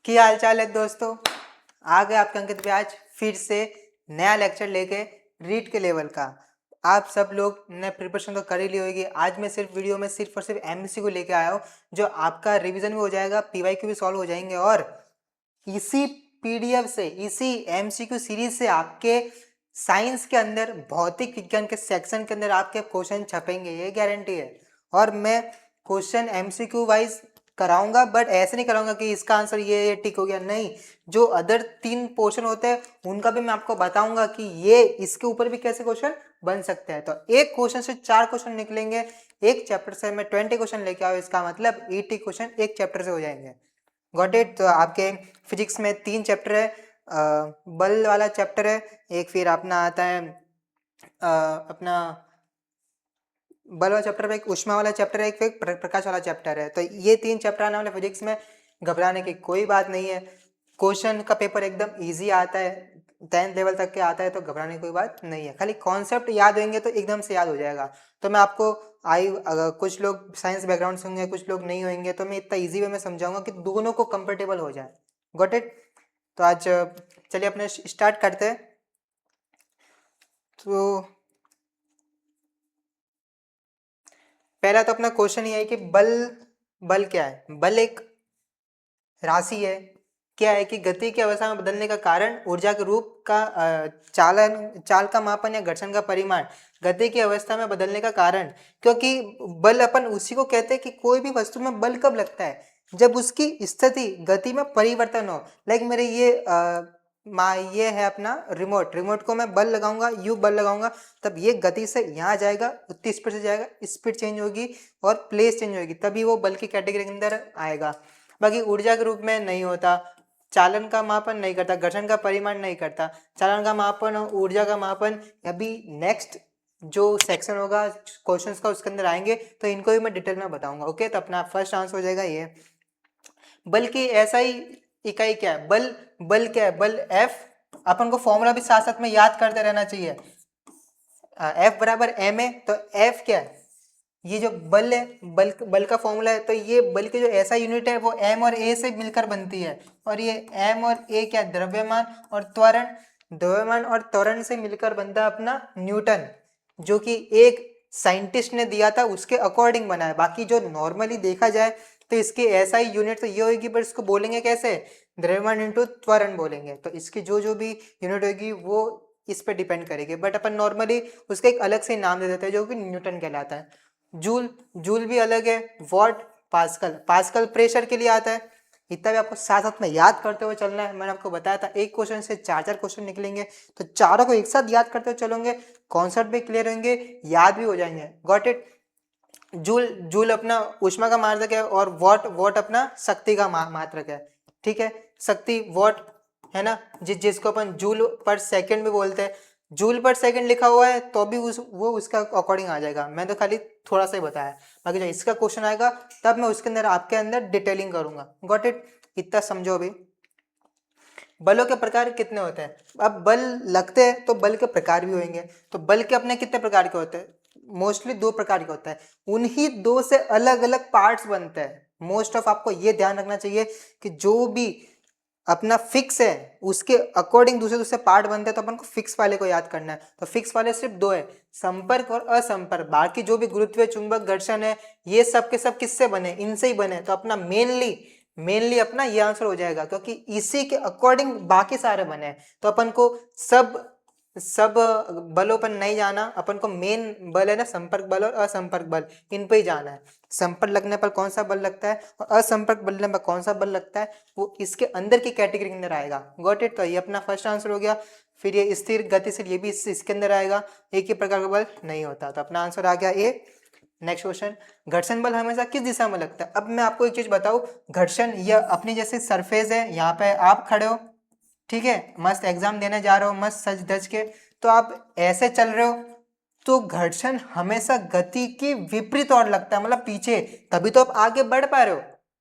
क्या हाल चाल है दोस्तों। आ गए आपके अंकित व्याज फिर से नया लेक्चर लेके रीड के लेवल का। आप सब लोग ने प्रिपरेशन तो कर ही ली होगी। आज मैं सिर्फ वीडियो में सिर्फ और सिर्फ एमसीक्यू लेके आया हूँ, जो आपका रिवीजन भी हो जाएगा, पीवाईक्यू भी सॉल्व हो जाएंगे और इसी पीडीएफ से, इसी एमसीक्यू सीरीज से आपके साइंस के अंदर, भौतिक विज्ञान के सेक्शन के अंदर आपके क्वेश्चन छपेंगे, ये गारंटी है। और मैं क्वेश्चन एमसीक्यू वाइज कराऊंगा, बट ऐसे नहीं कराऊंगा कि इसका आंसर ये टिक हो गया, नहीं। जो अदर 3 पोर्शन होते हैं उनका भी मैं आपको बताऊंगा कि ये इसके ऊपर भी कैसे क्वेश्चन बन सकते हैं। तो एक क्वेश्चन से 4 क्वेश्चन निकलेंगे, एक चैप्टर से मैं 20 क्वेश्चन लेके आओ, इसका मतलब 80 क्वेश्चन एक चैप्टर से हो जाएंगे। Got it. तो आपके फिजिक्स में 3 चैप्टर है, बल वाला चैप्टर है एक, फिर अपना आता है अपना बल वाला चैप्टर, एक उष्मा वाला चैप्टर है, एक प्रकाश वाला चैप्टर है। तो ये 3 चैप्टर आने वाले फिजिक्स में। घबराने की कोई बात नहीं है, क्वेश्चन का पेपर एकदम इजी आता है, 10th लेवल तक के आता है, तो घबराने की कोई बात नहीं है। खाली कॉन्सेप्ट याद होंगे तो एकदम से याद हो जाएगा। तो मैं आपको अगर कुछ लोग साइंस बैकग्राउंड से होंगे, कुछ लोग नहीं होंगे, तो मैं इतना इजी वे में समझाऊंगा कि दोनों को कंफर्टेबल हो जाए। Got it. तो आज चलिए अपने स्टार्ट करते हैं। तो पहला तो अपना क्वेश्चन ये है कि बल क्या है। बल एक राशि है, क्या है कि गति की अवस्था में बदलने का कारण, ऊर्जा के रूप का चाल का मापन या घर्षण का परिमाण, गति की अवस्था में बदलने का कारण। क्योंकि बल अपन उसी को कहते हैं कि कोई भी वस्तु में बल कब लगता है, जब उसकी स्थिति गति में परिवर्तन हो। लाइक मेरे ये है अपना रिमोट को मैं बल लगाऊंगा, यू बल लगाऊंगा, तब ये गति से यहाँ जाएगा, उतनी स्पीड से जाएगा, स्पीड चेंज होगी और प्लेस चेंज होगी, तभी वो बल की कैटेगरी के अंदर आएगा। बाकी ऊर्जा के रूप में नहीं होता, चालन का मापन नहीं करता, घर्षण का परिमाण नहीं करता। चालन का मापन और ऊर्जा का मापन अभी नेक्स्ट जो सेक्शन होगा क्वेश्चंस का उसके अंदर आएंगे, तो इनको भी मैं डिटेल में बताऊंगा। ओके, तो अपना फर्स्ट आंसर हो जाएगा ये। बल की ऐसा ही इकाई क्या है, बल क्या है, बल एफ। अपन को फॉर्मूला भी साथ साथ में याद करते रहना चाहिए। एफ बराबर एम है, तो एफ क्या है, ये जो बल है, बल का फॉर्मूला है, तो ये बल की जो ऐसा यूनिट है वो एम और ए से मिलकर बनती है। और ये एम और ए क्या, द्रव्यमान और त्वरण, द्रव्यमान और त्वरण से मिलकर बनता है अपना न्यूटन, जो कि एक साइंटिस्ट ने दिया था, उसके अकॉर्डिंग बना है। बाकी जो नॉर्मली देखा जाए तो इसकी ऐसा ही यूनिट तो ये होगी, पर इसको बोलेंगे कैसे, द्रव्यमान इंटू त्वरण बोलेंगे। तो इसकी जो भी यूनिट होगी वो इस पे डिपेंड करेगी, बट अपन नॉर्मली उसका एक अलग से नाम दे देते हैं जो कि न्यूटन कहलाता है। जूल भी अलग है, वॉट, पास्कल प्रेशर के लिए आता है। इतना भी आपको साथ साथ में याद करते हुए चलना है। मैंने आपको बताया था एक क्वेश्चन से 4 क्वेश्चन निकलेंगे, तो चारों को एक साथ याद करते हुए चलोगे, कॉन्सेप्ट भी क्लियर होंगे, याद भी हो जाएंगे। Got it. जूल अपना ऊष्मा का मात्रक है और वॉट अपना शक्ति का मात्रक है। ठीक है, शक्ति वॉट है ना, जिसको अपन जूल पर सेकंड भी बोलते हैं। जूल पर सेकंड लिखा हुआ है तो भी वो उसका अकॉर्डिंग आ जाएगा। मैं तो खाली थोड़ा सा ही बताया, बाकी जो इसका क्वेश्चन आएगा तब मैं उसके अंदर आपके अंदर डिटेलिंग करूंगा। गॉट इट, इतना समझो अभी। बलों के प्रकार कितने होते हैं। अब बल लगते हैं तो बल के प्रकार भी होंगे। तो बल के अपने कितने प्रकार के होते हैं, मोस्टली 2 प्रकार के होता है। उन्हीं 2 से अलग अलग पार्ट्स बनते हैं। मोस्ट ऑफ आपको ये ध्यान रखना चाहिए कि जो भी अपना फिक्स है उसके अकॉर्डिंग दूसरे पार्ट बनते हैं, तो अपन को फिक्स वाले को याद करना है। तो फिक्स वाले सिर्फ 2 है, संपर्क और असंपर्क। बाकी जो भी गुरुत्वीय चुंबक घर्षण है ये सब के सब किससे बने, इनसे ही बने। तो अपना मेनली अपना ये आंसर हो जाएगा, क्योंकि इसी के अकॉर्डिंग बाकी सारे बने। तो अपन को सब बलों पर नहीं जाना, अपन को मेन बल है ना, संपर्क बल और असंपर्क बल, इन पे ही जाना है। संपर्क लगने पर कौन सा बल लगता है और असंपर्क बलने पर कौन सा बल लगता है, वो इसके अंदर की कैटेगरी के अंदर आएगा। Got it. तो ये अपना फर्स्ट आंसर हो गया। फिर ये स्थिर गतिशील, ये भी इसके अंदर आएगा। एक ही प्रकार का बल नहीं होता, तो अपना आंसर आ गया ए। नेक्स्ट क्वेश्चन, घर्षण बल हमेशा किस दिशा में लगता है। अब मैं आपको एक चीज बताऊं, घर्षण यह अपनी जैसे सरफेस है, यहाँ पे आप खड़े हो, ठीक है, मस्त एग्जाम देने जा रहे हो, मस्त सज धज के, तो आप ऐसे चल रहे हो, तो घर्षण हमेशा गति की विपरीत ओर लगता है, मतलब पीछे, तभी तो आप आगे बढ़ पा रहे हो।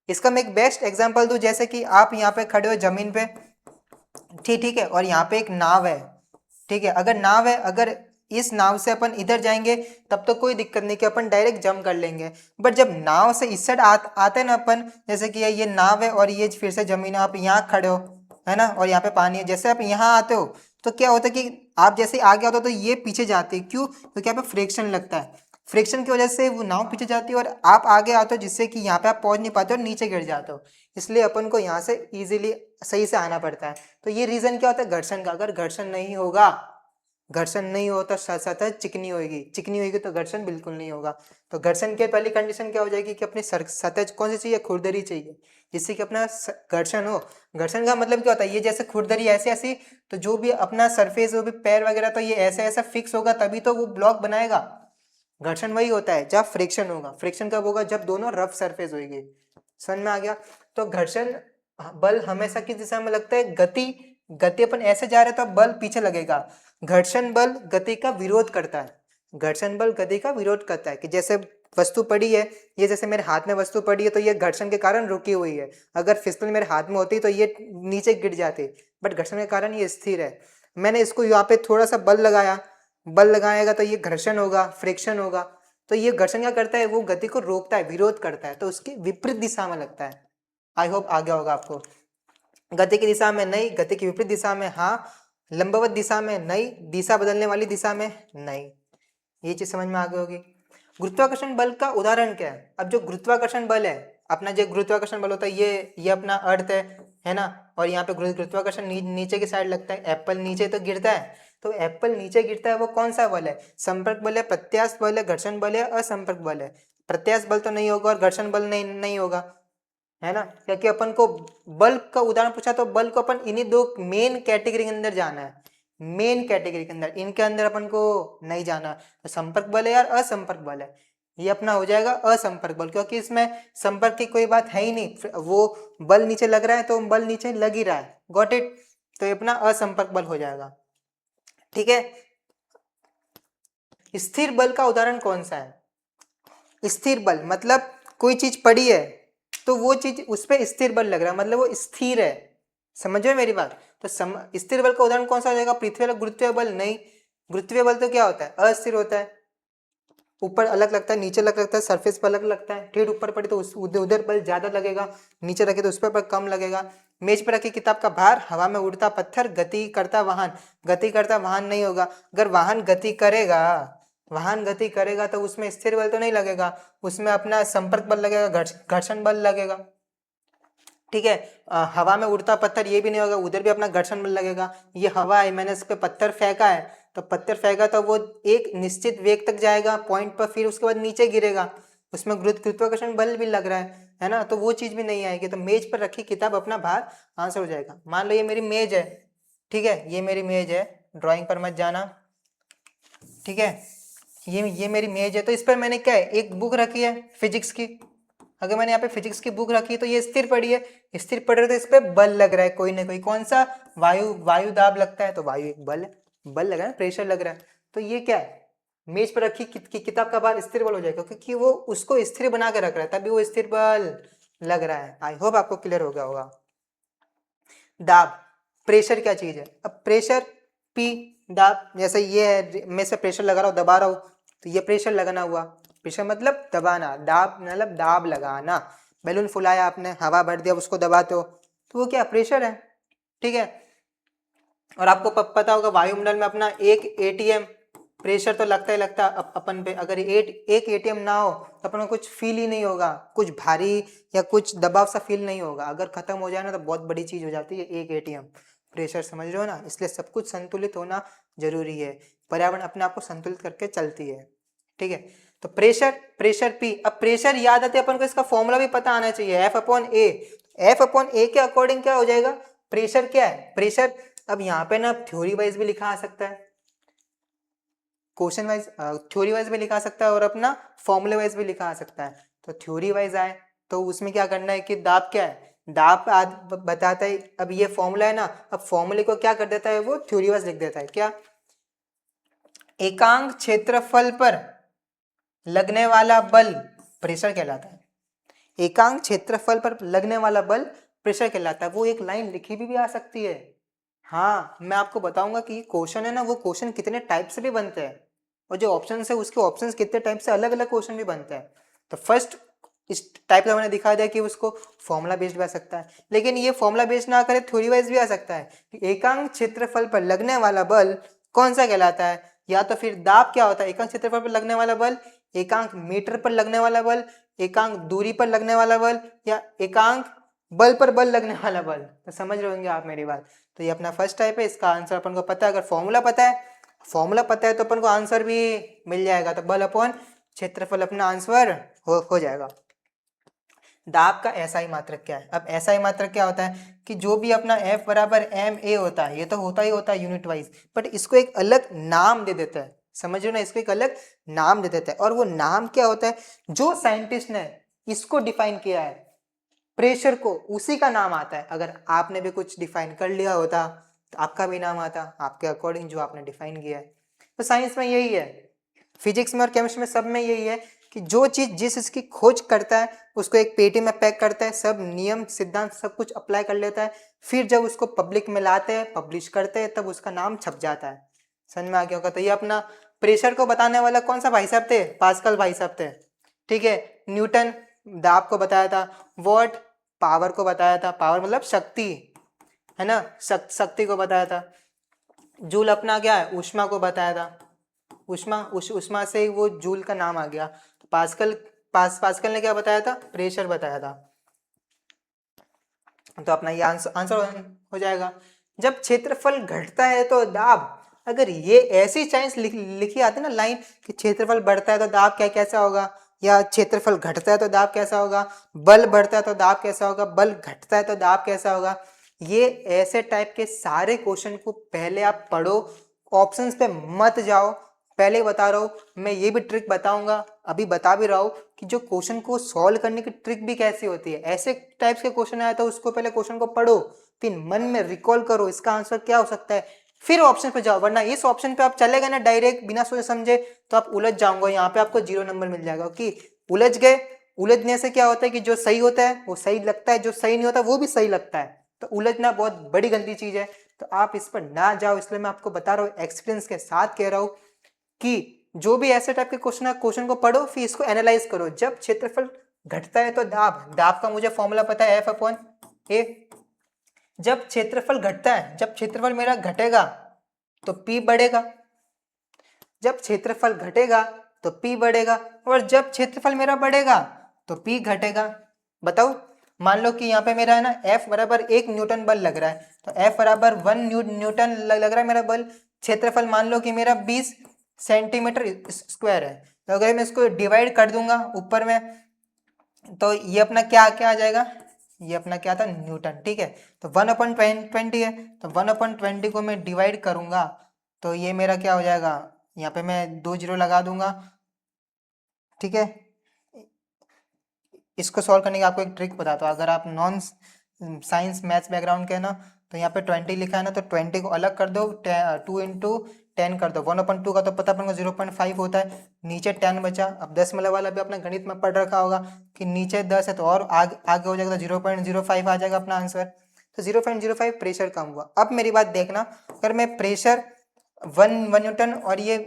इसका मैं एक बेस्ट एग्जांपल दूं, जैसे कि आप यहाँ पे खड़े हो जमीन पे, ठीक है, और यहाँ पे एक नाव है, ठीक है। अगर नाव है, अगर इस नाव से अपन इधर जाएंगे तब तो कोई दिक्कत नहीं कि अपन डायरेक्ट जंप कर लेंगे, बट जब नाव से इस साइड आते हैं ना अपन, जैसे कि ये नाव है और ये फिर से जमीन है, आप यहाँ खड़े हो है ना, और यहाँ पे पानी है, जैसे आप यहाँ आते हो तो क्या होता है कि आप जैसे आगे आते हो तो ये पीछे जाती है, क्यों? क्योंकि यहाँ पे फ्रिक्शन लगता है, फ्रिक्शन की वजह से वो नाव पीछे जाती है और आप आगे आते हो, जिससे कि यहाँ पे आप पहुंच नहीं पाते और नीचे गिर जाते हो, इसलिए अपन को यहाँ से इजीली सही से आना पड़ता है। तो ये रीजन क्या होता है? घर्षण का। अगर घर्षण नहीं होगा, घर्षण नहीं हो तो सतह चिकनी होगी, चिकनी होगी तो घर्षण बिल्कुल नहीं होगा। तो घर्षण के पहली कंडीशन क्या हो जाएगी कि अपनी सतह कौन सी चाहिए? खुरदरी चाहिए, जिससे कि अपना घर्षण हो। घर्षण का मतलब क्या होता है? ये जैसे खुरदरी ऐसे ऐसी, तो जो भी अपना सरफेस हो भी पैर वगैरह, तो ये ऐसे ऐसा फिक्स होगा तभी तो वो ब्लॉक बनाएगा। घर्षण वही होता है जब फ्रिक्शन होगा। फ्रिक्शन कब होगा? जब दोनों रफ सरफेस होगी। समझ में आ गया? तो घर्षण बल हमेशा किस दिशा में लगता है? गति अपन ऐसे जा रहे हैं तो बल पीछे लगेगा। घर्षण बल गति का विरोध करता है। घर्षण बल गति का विरोध करता है कि जैसे वस्तु पड़ी है, ये जैसे मेरे हाथ में वस्तु पड़ी है तो ये घर्षण के कारण रुकी हुई है, अगर फिसल मेरे हाथ में होती तो ये नीचे गिर जाती, बट घर्षण के कारण ये स्थिर है। मैंने इसको यहाँ पे थोड़ा सा बल लगाया, बल लगाएगा तो ये घर्षण होगा, फ्रिक्शन होगा। तो ये घर्षण क्या करता है? वो गति को रोकता है, विरोध करता है, तो उसकी विपरीत दिशा में लगता है। आई होप आ गया होगा आपको। गति की दिशा में नहीं, गति की विपरीत दिशा में हाँ, लंबवत दिशा में नहीं, दिशा बदलने वाली दिशा में नहीं। ये चीज समझ में आ गई होगी। गुरुत्वाकर्षण बल का उदाहरण क्या है? अब जो गुरुत्वाकर्षण बल है, अपना जो गुरुत्वाकर्षण बल होता है, ये अपना अर्थ है ना, और यहाँ पे गुरुत्वाकर्षण नीचे की साइड लगता है, एप्पल नीचे तो गिरता है, तो एप्पल नीचे गिरता है, वो कौन सा बल है? संपर्क बल है, प्रत्यास्थ बल है, घर्षण बल है, असंपर्क बल है। प्रत्यास्थ बल तो नहीं होगा और घर्षण बल नहीं होगा, है ना, क्योंकि अपन को बल का उदाहरण पूछा तो बल को अपन इन्हीं दो मेन कैटेगरी के अंदर जाना है, मेन कैटेगरी के अंदर, इनके अंदर अपन को नहीं जाना। तो संपर्क बल है यार, असंपर्क बल है, ये अपना हो जाएगा असंपर्क बल, क्योंकि इसमें संपर्क की कोई बात है ही नहीं, वो बल नीचे लग रहा है तो बल नीचे लग ही रहा है, गॉट इट। तो ये अपना असंपर्क बल हो जाएगा, ठीक है। स्थिर बल का उदाहरण कौन सा है? स्थिर बल मतलब कोई चीज पड़ी है तो वो चीज उस पर स्थिर बल लग रहा है, मतलब वो स्थिर है, समझो मेरी बात। तो स्थिर बल का उदाहरण कौन सा हो जाएगा? पृथ्वी वाला गुरुत्वीय बल नहीं, गुरुत्वीय बल तो क्या होता है? अस्थिर होता है, ऊपर अलग लगता है, नीचे अलग लगता है, सरफेस पर अलग लगता है, टेढ़ ऊपर पड़े तो उधर बल ज्यादा लगेगा, नीचे रखे तो उस पर कम लगेगा। मेज पर रखी किताब का भार, हवा में उड़ता पत्थर, गति करता वाहन। गति करता वाहन नहीं होगा, अगर वाहन गति करेगा, वाहन गति करेगा तो उसमें स्थिर बल तो नहीं लगेगा, उसमें अपना संपर्क बल लगेगा, घर्षण बल लगेगा, ठीक है। हवा में उड़ता पत्थर ये भी नहीं होगा, उधर भी अपना घर्षण बल लगेगा। ये हवा है, मैंने इस पे पत्थर फेंका है, तो पत्थर फेंका तो वो एक निश्चित वेग तक जाएगा पॉइंट पर, फिर उसके बाद नीचे गिरेगा, उसमें गुरुत्वाकर्षण बल भी लग रहा है ना, तो वो चीज भी नहीं आएगी। तो मेज पर रखी किताब अपना भार आंसर हो जाएगा। मान लो ये मेरी मेज है, ठीक है, ये मेरी मेज है, ड्राइंग पर मत जाना, ठीक है, ये मेरी मेज है, तो इस पर मैंने क्या है? एक बुक रखी है फिजिक्स की। अगर मैंने यहाँ पे फिजिक्स की बुक रखी है तो ये स्थिर पड़ी है, स्थिर पड़ रही है तो इस पे बल लग रहा है कोई ना कोई, कौन सा? वायु दाब लगता है, तो वायु एक बल है, बल लग रहा है, प्रेशर लग रहा है। तो ये क्या है? मेज पर रखी किताब का भार स्थिर बल हो जाएगा, क्योंकि वो उसको स्थिर बना के रख रहा है, तभी वो स्थिर बल लग रहा है। आई होप आपको क्लियर हो गया होगा। दाब, प्रेशर क्या चीज है? अब प्रेशर पी, दाब, जैसे ये है, मैं से प्रेशर लगा रहा हूँ, दबा रहा हूँ, तो ये प्रेशर लगाना हुआ, प्रेशर मतलब दबाना, दाब मतलब दाब लगाना। बैलून फुलाया आपने, हवा भर दिया, उसको दबाते हो तो वो क्या? प्रेशर है, ठीक है। और आपको पता होगा वायुमंडल में अपना एक एटीएम प्रेशर तो लगता ही लगता है अपन पे, अगर एक एटीएम ना हो तो अपन को कुछ फील ही नहीं होगा, कुछ भारी या कुछ दबाव सा फील नहीं होगा, अगर खत्म हो जाए ना तो बहुत बड़ी चीज हो जाती है एक एटीएम प्रेशर, समझ रहे हो ना। इसलिए सब कुछ संतुलित होना जरूरी है, पर्यावरण अपने आप को संतुलित करके चलती है, ठीक है। तो प्रेशर पी, अब प्रेशर याद आते अपन को इसका फॉर्मूला भी पता आना चाहिए, एफ अपॉन ए। एफ अपॉन ए के अकॉर्डिंग क्या हो जाएगा? प्रेशर क्या है? प्रेशर, अब यहाँ पे ना थ्योरी वाइज भी लिखा आ सकता है, क्वेश्चन वाइज थ्योरी वाइज भी लिखा सकता है, और अपना फॉर्मूले वाइज भी लिखा आ सकता है। तो थ्योरी वाइज आए तो उसमें क्या करना है कि दाब क्या है? दाब बताता है, अब ये फॉर्मूला है ना, अब फॉर्मूले को क्या कर देता है वो? थ्योरी वाइज लिख देता है, क्या? एकांक क्षेत्रफल पर लगने वाला बल प्रेशर कहलाता है, एकांक क्षेत्रफल पर लगने वाला बल प्रेशर कहलाता है। वो एक लाइन लिखी भी आ सकती है, हाँ, मैं आपको बताऊंगा कि क्वेश्चन है ना, वो क्वेश्चन कितने टाइप से भी बनते हैं और जो ऑप्शन है उसके ऑप्शंस कितने टाइप से अलग अलग क्वेश्चन भी बनते हैं। तो फर्स्ट इस टाइप का मैंने दिखा दिया कि उसको फॉर्मूला बेस्ड भी आ सकता है, लेकिन ये फॉर्मूला बेस्ड ना करे थ्योरी वाइज भी आ सकता है कि एकांक क्षेत्रफल पर लगने वाला बल कौन सा कहलाता है, या तो फिर दाब क्या होता है, एकांक क्षेत्रफल पर लगने वाला बल, एकांक मीटर पर लगने वाला बल, एकांक दूरी पर लगने वाला बल, या एकांक बल पर बल लगने वाला बल। तो समझ रहे होंगे आप मेरी बात। तो ये अपना फर्स्ट टाइप है, इसका आंसर अपन को पता है। अगर फॉर्मूला पता है तो अपन को आंसर भी मिल जाएगा। तो बल अपॉन क्षेत्रफल अपना आंसर हो जाएगा। दाब का एसआई मात्रक क्या है? अब एसआई मात्रक क्या होता है कि जो भी अपना F बराबर एम ए होता है, ये तो होता ही होता है यूनिट वाइज, बट इसको एक अलग नाम दे देता है। समझ रहे हो ना, इसको एक अलग नाम दे देता है। और वो नाम क्या होता है, जो साइंटिस्ट ने इसको डिफाइन किया है प्रेशर को, उसी का नाम आता है। अगर आपने भी कुछ डिफाइन कर लिया होता तो आपका भी नाम आता आपके अकॉर्डिंग जो आपने डिफाइन किया है। तो साइंस में यही है, फिजिक्स में और केमिस्ट्री में सब में यही है कि जो चीज जिस इसकी खोज करता है उसको एक पेटी में पैक करता है, सब नियम सिद्धांत सब कुछ अप्लाई कर लेता है, फिर जब उसको पब्लिक में लाते हैं, पब्लिश करते हैं, तब उसका नाम छप जाता है। समझ में आ गया होगा। तो ये अपना प्रेशर को बताने वाला कौन सा भाई साहब थे? पास्कल भाई साहब थे। ठीक है। न्यूटन दाब को बताया था, वॉट पावर को बताया था, पावर मतलब शक्ति है ना, शक्ति को बताया था। जूल अपना क्या है, ऊष्मा को बताया था। ऊष्मा से ही वो जूल का नाम आ गया। तो पास्कल ने क्या बताया था? प्रेशर बताया था। तो अपना ये आंसर हो जाएगा। जब क्षेत्रफल घटता है तो दाब, अगर ये ऐसी साइंस लिखी आती ना लाइन कि क्षेत्रफल बढ़ता है तो दाब कैसा होगा, या क्षेत्रफल घटता है तो दाब कैसा होगा, बल बढ़ता है तो दाब कैसा होगा, बल घटता है तो दाब कैसा होगा, ये ऐसे टाइप के सारे क्वेश्चन को पहले आप पढ़ो, ऑप्शंस पे मत जाओ। पहले ही बता रहा हूं, मैं ये भी ट्रिक बताऊंगा, अभी बता भी रहा हूं कि जो क्वेश्चन को सॉल्व करने की ट्रिक भी कैसी होती है। ऐसे टाइप्स के क्वेश्चन आया तो उसको पहले क्वेश्चन को पढ़ो, फिर मन में रिकॉल करो इसका आंसर क्या हो सकता है, फिर ऑप्शन पे जाओ। वरना इस ऑप्शन पे आप चले गए ना डायरेक्ट बिना सोचे समझे, तो आप उलझ जाओगे, यहाँ पे आपको 0 नंबर मिल जाएगा कि उलझ गए। उलझने से क्या होता है कि जो सही होता है वो सही लगता है, जो सही नहीं होता वो भी सही लगता है। तो उलझना बहुत बड़ी गंदी चीज है, तो आप इस पर ना जाओ। इसलिए मैं आपको बता रहा हूँ, एक्सपीरियंस के साथ कह रहा हूँ कि जो भी ऐसे टाइप के क्वेश्चन है, क्वेश्चन को पढ़ो फिर इसको एनालाइज करो। जब क्षेत्रफल घटता है तो दाब का मुझे फॉर्मूला पता है, F अपॉन ए। जब क्षेत्रफल घटता है, जब क्षेत्रफल मेरा घटेगा तो P बढ़ेगा, जब क्षेत्रफल घटेगा तो P बढ़ेगा, और जब क्षेत्रफल मेरा बढ़ेगा तो P घटेगा। बताओ, मान लो कि यहाँ पे मेरा है ना F बराबर 1 न्यूटन बल लग रहा है, तो F बराबर 1 न्यूटन लग रहा है मेरा बल। क्षेत्रफल मान लो कि मेरा 20 सेंटीमीटर स्क्वायर है, तो अगर मैं इसको डिवाइड कर दूंगा ऊपर में, तो ये अपना क्या क्या आ जाएगा, ये अपना क्या था, न्यूटन। ठीक है। तो 1/20 है, तो 1/20 को मैं डिवाइड करूंगा तो ये मेरा क्या हो जाएगा, यहाँ पे मैं 2 जीरो लगा दूंगा। ठीक है। इसको सॉल्व करने की आपको एक ट्रिक बताता हूँ। अगर आप नॉन साइंस मैथ्स बैकग्राउंड के है ना, तो यहाँ पे 20 लिखा है ना, तो 20 को अलग कर दो, 2 × 10 कर दो। 1/2 का तो पता अपन को 0.5 होता है, नीचे 10 बचा। अब 10 वाला भी अपना गणित में पढ़ रखा होगा कि नीचे 10 है तो और आगे हो जाएगा, तो 0.05 आ जाएगा अपना आंसर। तो 0.05 प्रेशर कम हुआ। अब मेरी बात देखना, अगर मैं प्रेशर 1 न्यूटन और ये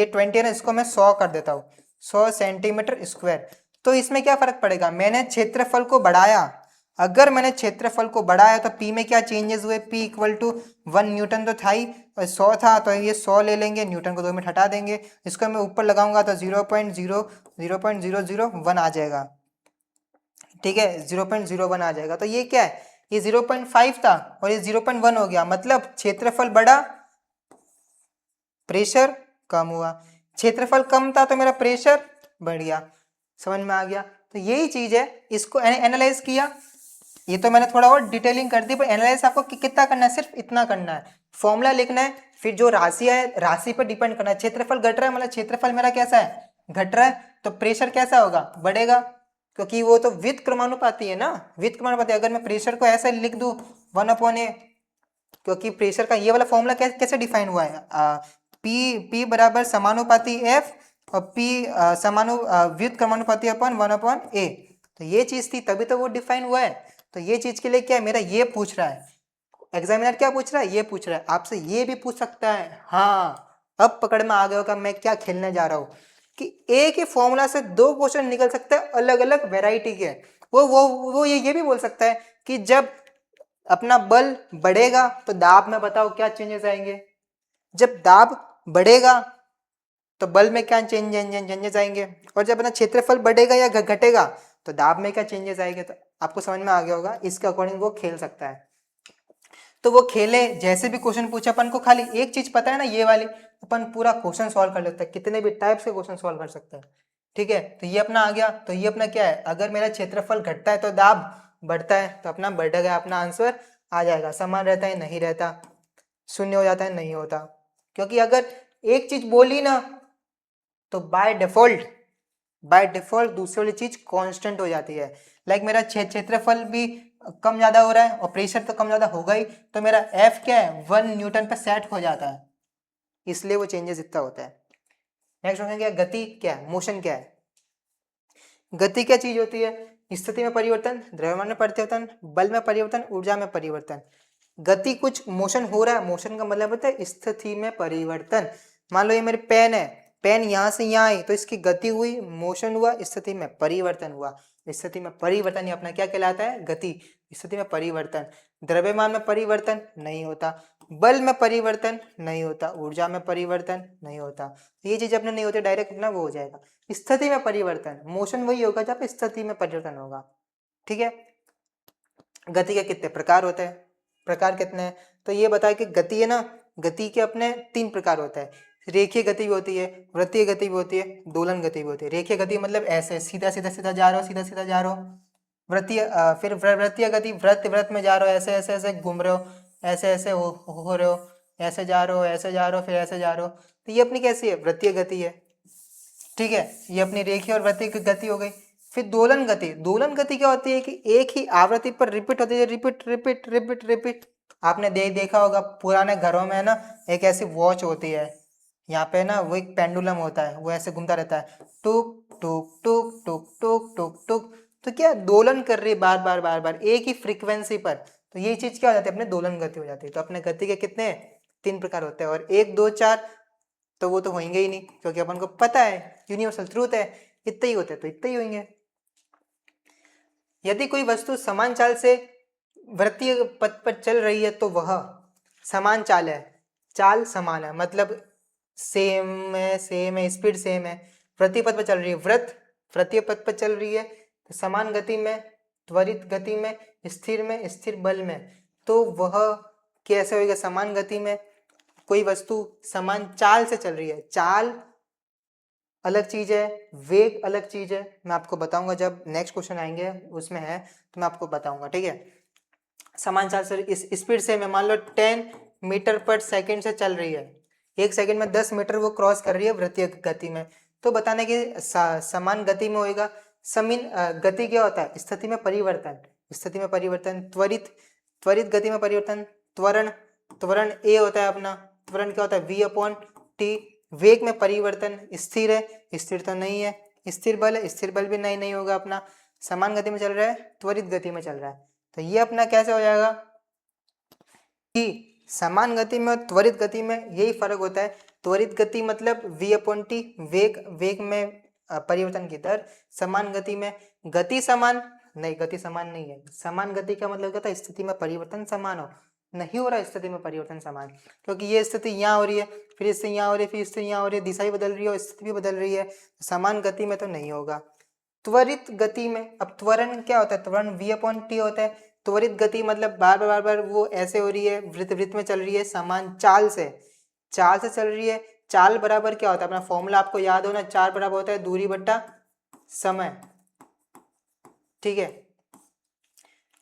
20 है ना, इसको मैं 100 कर देता हूँ, 100 सेंटीमीटर स्क्वायर, तो इसमें क्या फर्क पड़ेगा? मैंने क्षेत्रफल को बढ़ाया, अगर मैंने क्षेत्रफल को बढ़ाया तो P में क्या चेंजेस हुए? P इक्वल टू 1 न्यूटन तो था ही, और 100 था, तो ये 100 ले लेंगे, न्यूटन को 2 में हटा देंगे, इसको मैं ऊपर लगाऊंगा तो 0.001 आ जाएगा। ठीक है, 0.01 आ जाएगा। तो ये क्या है, ये 0.5 था और ये 0.1 हो गया, मतलब क्षेत्रफल बढ़ा, प्रेशर कम हुआ। क्षेत्रफल कम था तो मेरा प्रेशर बढ़ गया। समझ में आ गया? तो यही चीज है, इसको एनालाइज किया। ये तो मैंने थोड़ा और डिटेलिंग कर दी, पर एनालाइज आपको कितना करना है, सिर्फ इतना करना है, फॉर्मूला लिखना है, फिर जो राशि है राशि पर डिपेंड करना है। क्षेत्रफल घट रहा है मतलब क्षेत्रफल मेरा कैसा है, घट रहा है, तो प्रेशर कैसा होगा, बढ़ेगा, क्योंकि वो तो विद्युत क्रमानुपाती है ना, विद्युत क्रमानुपाती। अगर मैं प्रेशर को ऐसे लिख दूं 1/a, क्योंकि प्रेशर का ये वाला फॉर्मूला कैसे डिफाइन हुआ है, पी बराबर समानुपाती एफ, और पी व्युत क्रमानुपाती अपन 1/a। तो ये चीज थी, तभी तो वो डिफाइन हुआ है। तो ये चीज के लिए क्या है, मेरा ये पूछ रहा है एग्जामिनर क्या पूछ रहा है, ये पूछ रहा है आपसे, ये भी पूछ सकता है। हाँ, अब पकड़ में आ गया होगा मैं क्या खेलने जा रहा हूँ, कि एक ही फॉर्मूला से दो क्वेश्चन निकल सकते हैं अलग अलग वेराइटी के। वो ये भी बोल सकता है कि जब अपना बल बढ़ेगा तो दाब में बताओ क्या चेंजेस आएंगे, जब दाब बढ़ेगा तो बल में क्या चेंजेस आएंगे, और जब अपना क्षेत्रफल बढ़ेगा या घटेगा तो दाब में क्या चेंजेस आएंगे। तो आपको समझ में आ गया होगा, इसके अकॉर्डिंग वो खेल सकता है। तो वो खेले, जैसे भी क्वेश्चन पूछे अपन को खाली एक चीज पता है ना, ये वाली, अपन पूरा क्वेश्चन सॉल्व कर लेते हैं, कितने भी टाइप्स के क्वेश्चन सॉल्व कर सकते हैं। ठीक है, तो ये अपना आ गया। तो ये अपना क्या है, अगर मेरा क्षेत्रफल घटता है तो दाब बढ़ता है, तो अपना बढ़ गया, अपना आंसर आ जाएगा। समान रहता है नहीं रहता, शून्य हो जाता है नहीं होता, क्योंकि अगर एक चीज बोली ना तो बाय डिफॉल्ट दूसरी वाली चीज कांस्टेंट हो जाती है। लाइक मेरा क्षेत्रफल भी कम ज्यादा हो रहा है और प्रेशर तो कम ज्यादा होगा ही, तो मेरा एफ क्या है 1 न्यूटन पे सेट हो जाता है, इसलिए वो चेंजेस इतना होता है। नेक्स्ट क्या, गति क्या है, मोशन क्या है। गति क्या चीज होती है, स्थिति में परिवर्तन, द्रव्यमान में परिवर्तन, बल में परिवर्तन, ऊर्जा में परिवर्तन। गति कुछ मोशन हो रहा है, मोशन का मतलब होता है स्थिति में परिवर्तन। मान लो ये मेरी पेन है, पेन यहां से यहाँ आई तो इसकी गति हुई, मोशन हुआ, स्थिति में परिवर्तन हुआ। स्थिति में परिवर्तन ये अपना क्या कहलाता है, गति। स्थिति में परिवर्तन, द्रव्यमान में परिवर्तन नहीं होता, बल में परिवर्तन नहीं होता, ऊर्जा में परिवर्तन नहीं होता। ये चीज अपने नहीं होती, डायरेक्ट अपना वो हो जाएगा स्थिति में परिवर्तन। मोशन वही होगा जब स्थिति में परिवर्तन होगा। ठीक है, गति के कितने प्रकार होते हैं, प्रकार कितने हैं, तो ये बताया कि गति है ना, गति के अपने 3 प्रकार होता है। रेखीय गति भी होती है, वृत्तीय गति भी होती है, दोलन गति भी होती है। रेखीय गति मतलब ऐसे सीधा सीधा सीधा जा रहे हो, सीधा सीधा जा रहे हो। वृत्तीय फिर वृत्तीय गति, वृत्त में जा रहे हो, ऐसे ऐसे ऐसे घूम रहे हो, ऐसे ऐसे हो रहे हो, ऐसे जा रहे हो, ऐसे जा रहे हो, फिर ऐसे जा रहे हो। तो ये अपनी कैसी है, वृत्तीय गति है। ठीक है, ये अपनी रेखीय और वृत्तीय गति हो गई। फिर दोलन गति, दोलन गति क्या होती है कि एक ही आवृत्ति पर रिपीट होती है, रिपीट रिपीट रिपीट रिपीट। आपने देखा होगा पुराने घरों में ना एक ऐसी वॉच होती है, यहाँ पे ना वो एक पेंडुलम होता है, वो ऐसे घूमता रहता है, टुक टुक टुक टुक टुक टुक टुक। तो क्या दोलन कर रही है बार बार बार बार एक ही फ्रीक्वेंसी पर, तो ये चीज क्या हो जाती है, अपने दोलन गति हो जाती है। तो अपने गति के कितने 3 प्रकार होते हैं, और 1 2 4 तो वो तो होंगे ही नहीं, क्योंकि अपन को पता है यूनिवर्सल ट्रूथ है, इतने ही होते तो इतने ही होंगे। यदि कोई वस्तु समान चाल से वृत्तीय पथ पर चल रही है तो वह समान चाल है, चाल समान है मतलब सेम है, स्पीड सेम है। वृत्तीय पथ पर चल रही है, वृत्तीय पथ पर चल रही है तो समान गति में, त्वरित गति में, स्थिर बल में, तो वह कैसे होगा, समान गति में। कोई वस्तु समान चाल से चल रही है, चाल अलग चीज है, वेग अलग चीज है, मैं आपको बताऊंगा जब नेक्स्ट क्वेश्चन आएंगे उसमें है, तो मैं आपको बताऊंगा। ठीक है, समान चाल से इस स्पीड से मैं मान लो 10 मीटर पर सेकंड से चल रही है, 1 सेकंड में 10 मीटर वो क्रॉस कर रही है वृत्तीय गति में, तो बताने की समान गति में होएगा। समीन गति क्या होता है, स्थिति में परिवर्तन, स्थिति में परिवर्तन, त्वरित गति में परिवर्तन, त्वरण, त्वरण ए होता है अपना, त्वरण क्या होता है v/t। वेग में परिवर्तन, स्थिर है, स्थिर तो नहीं है, स्थिर बल है, स्थिर बल भी नहीं होगा अपना, समान गति में चल रहा है, त्वरित गति में चल रहा है। तो ये अपना कैसे हो जाएगा कि समान गति में और त्वरित गति में यही फर्क होता है। त्वरित गति मतलब v/t, वेग में परिवर्तन की दर, समान गति में गति समान नहीं, गति समान नहीं है। समान गति का मतलब क्या होता है, स्थिति में परिवर्तन समान हो, नहीं हो रहा है स्थिति में परिवर्तन समान, क्योंकि ये स्थिति यहाँ हो रही है, फिर इससे यहाँ हो रही है, फिर इससे यहाँ हो रही है, दिशा भी बदल रही है और स्थिति भी बदल रही है, समान गति में तो नहीं होगा। त्वरित गति में, अब त्वरण क्या होता है, त्वरण v/t होता है। त्वरित गति मतलब बार बार वो ऐसे हो रही है, वृत्त में चल रही है, समान चाल से चल रही है। चाल बराबर क्या होता है, अपना फॉर्मूला आपको याद होना, चाल बराबर होता है दूरी बट्टा समय। ठीक है,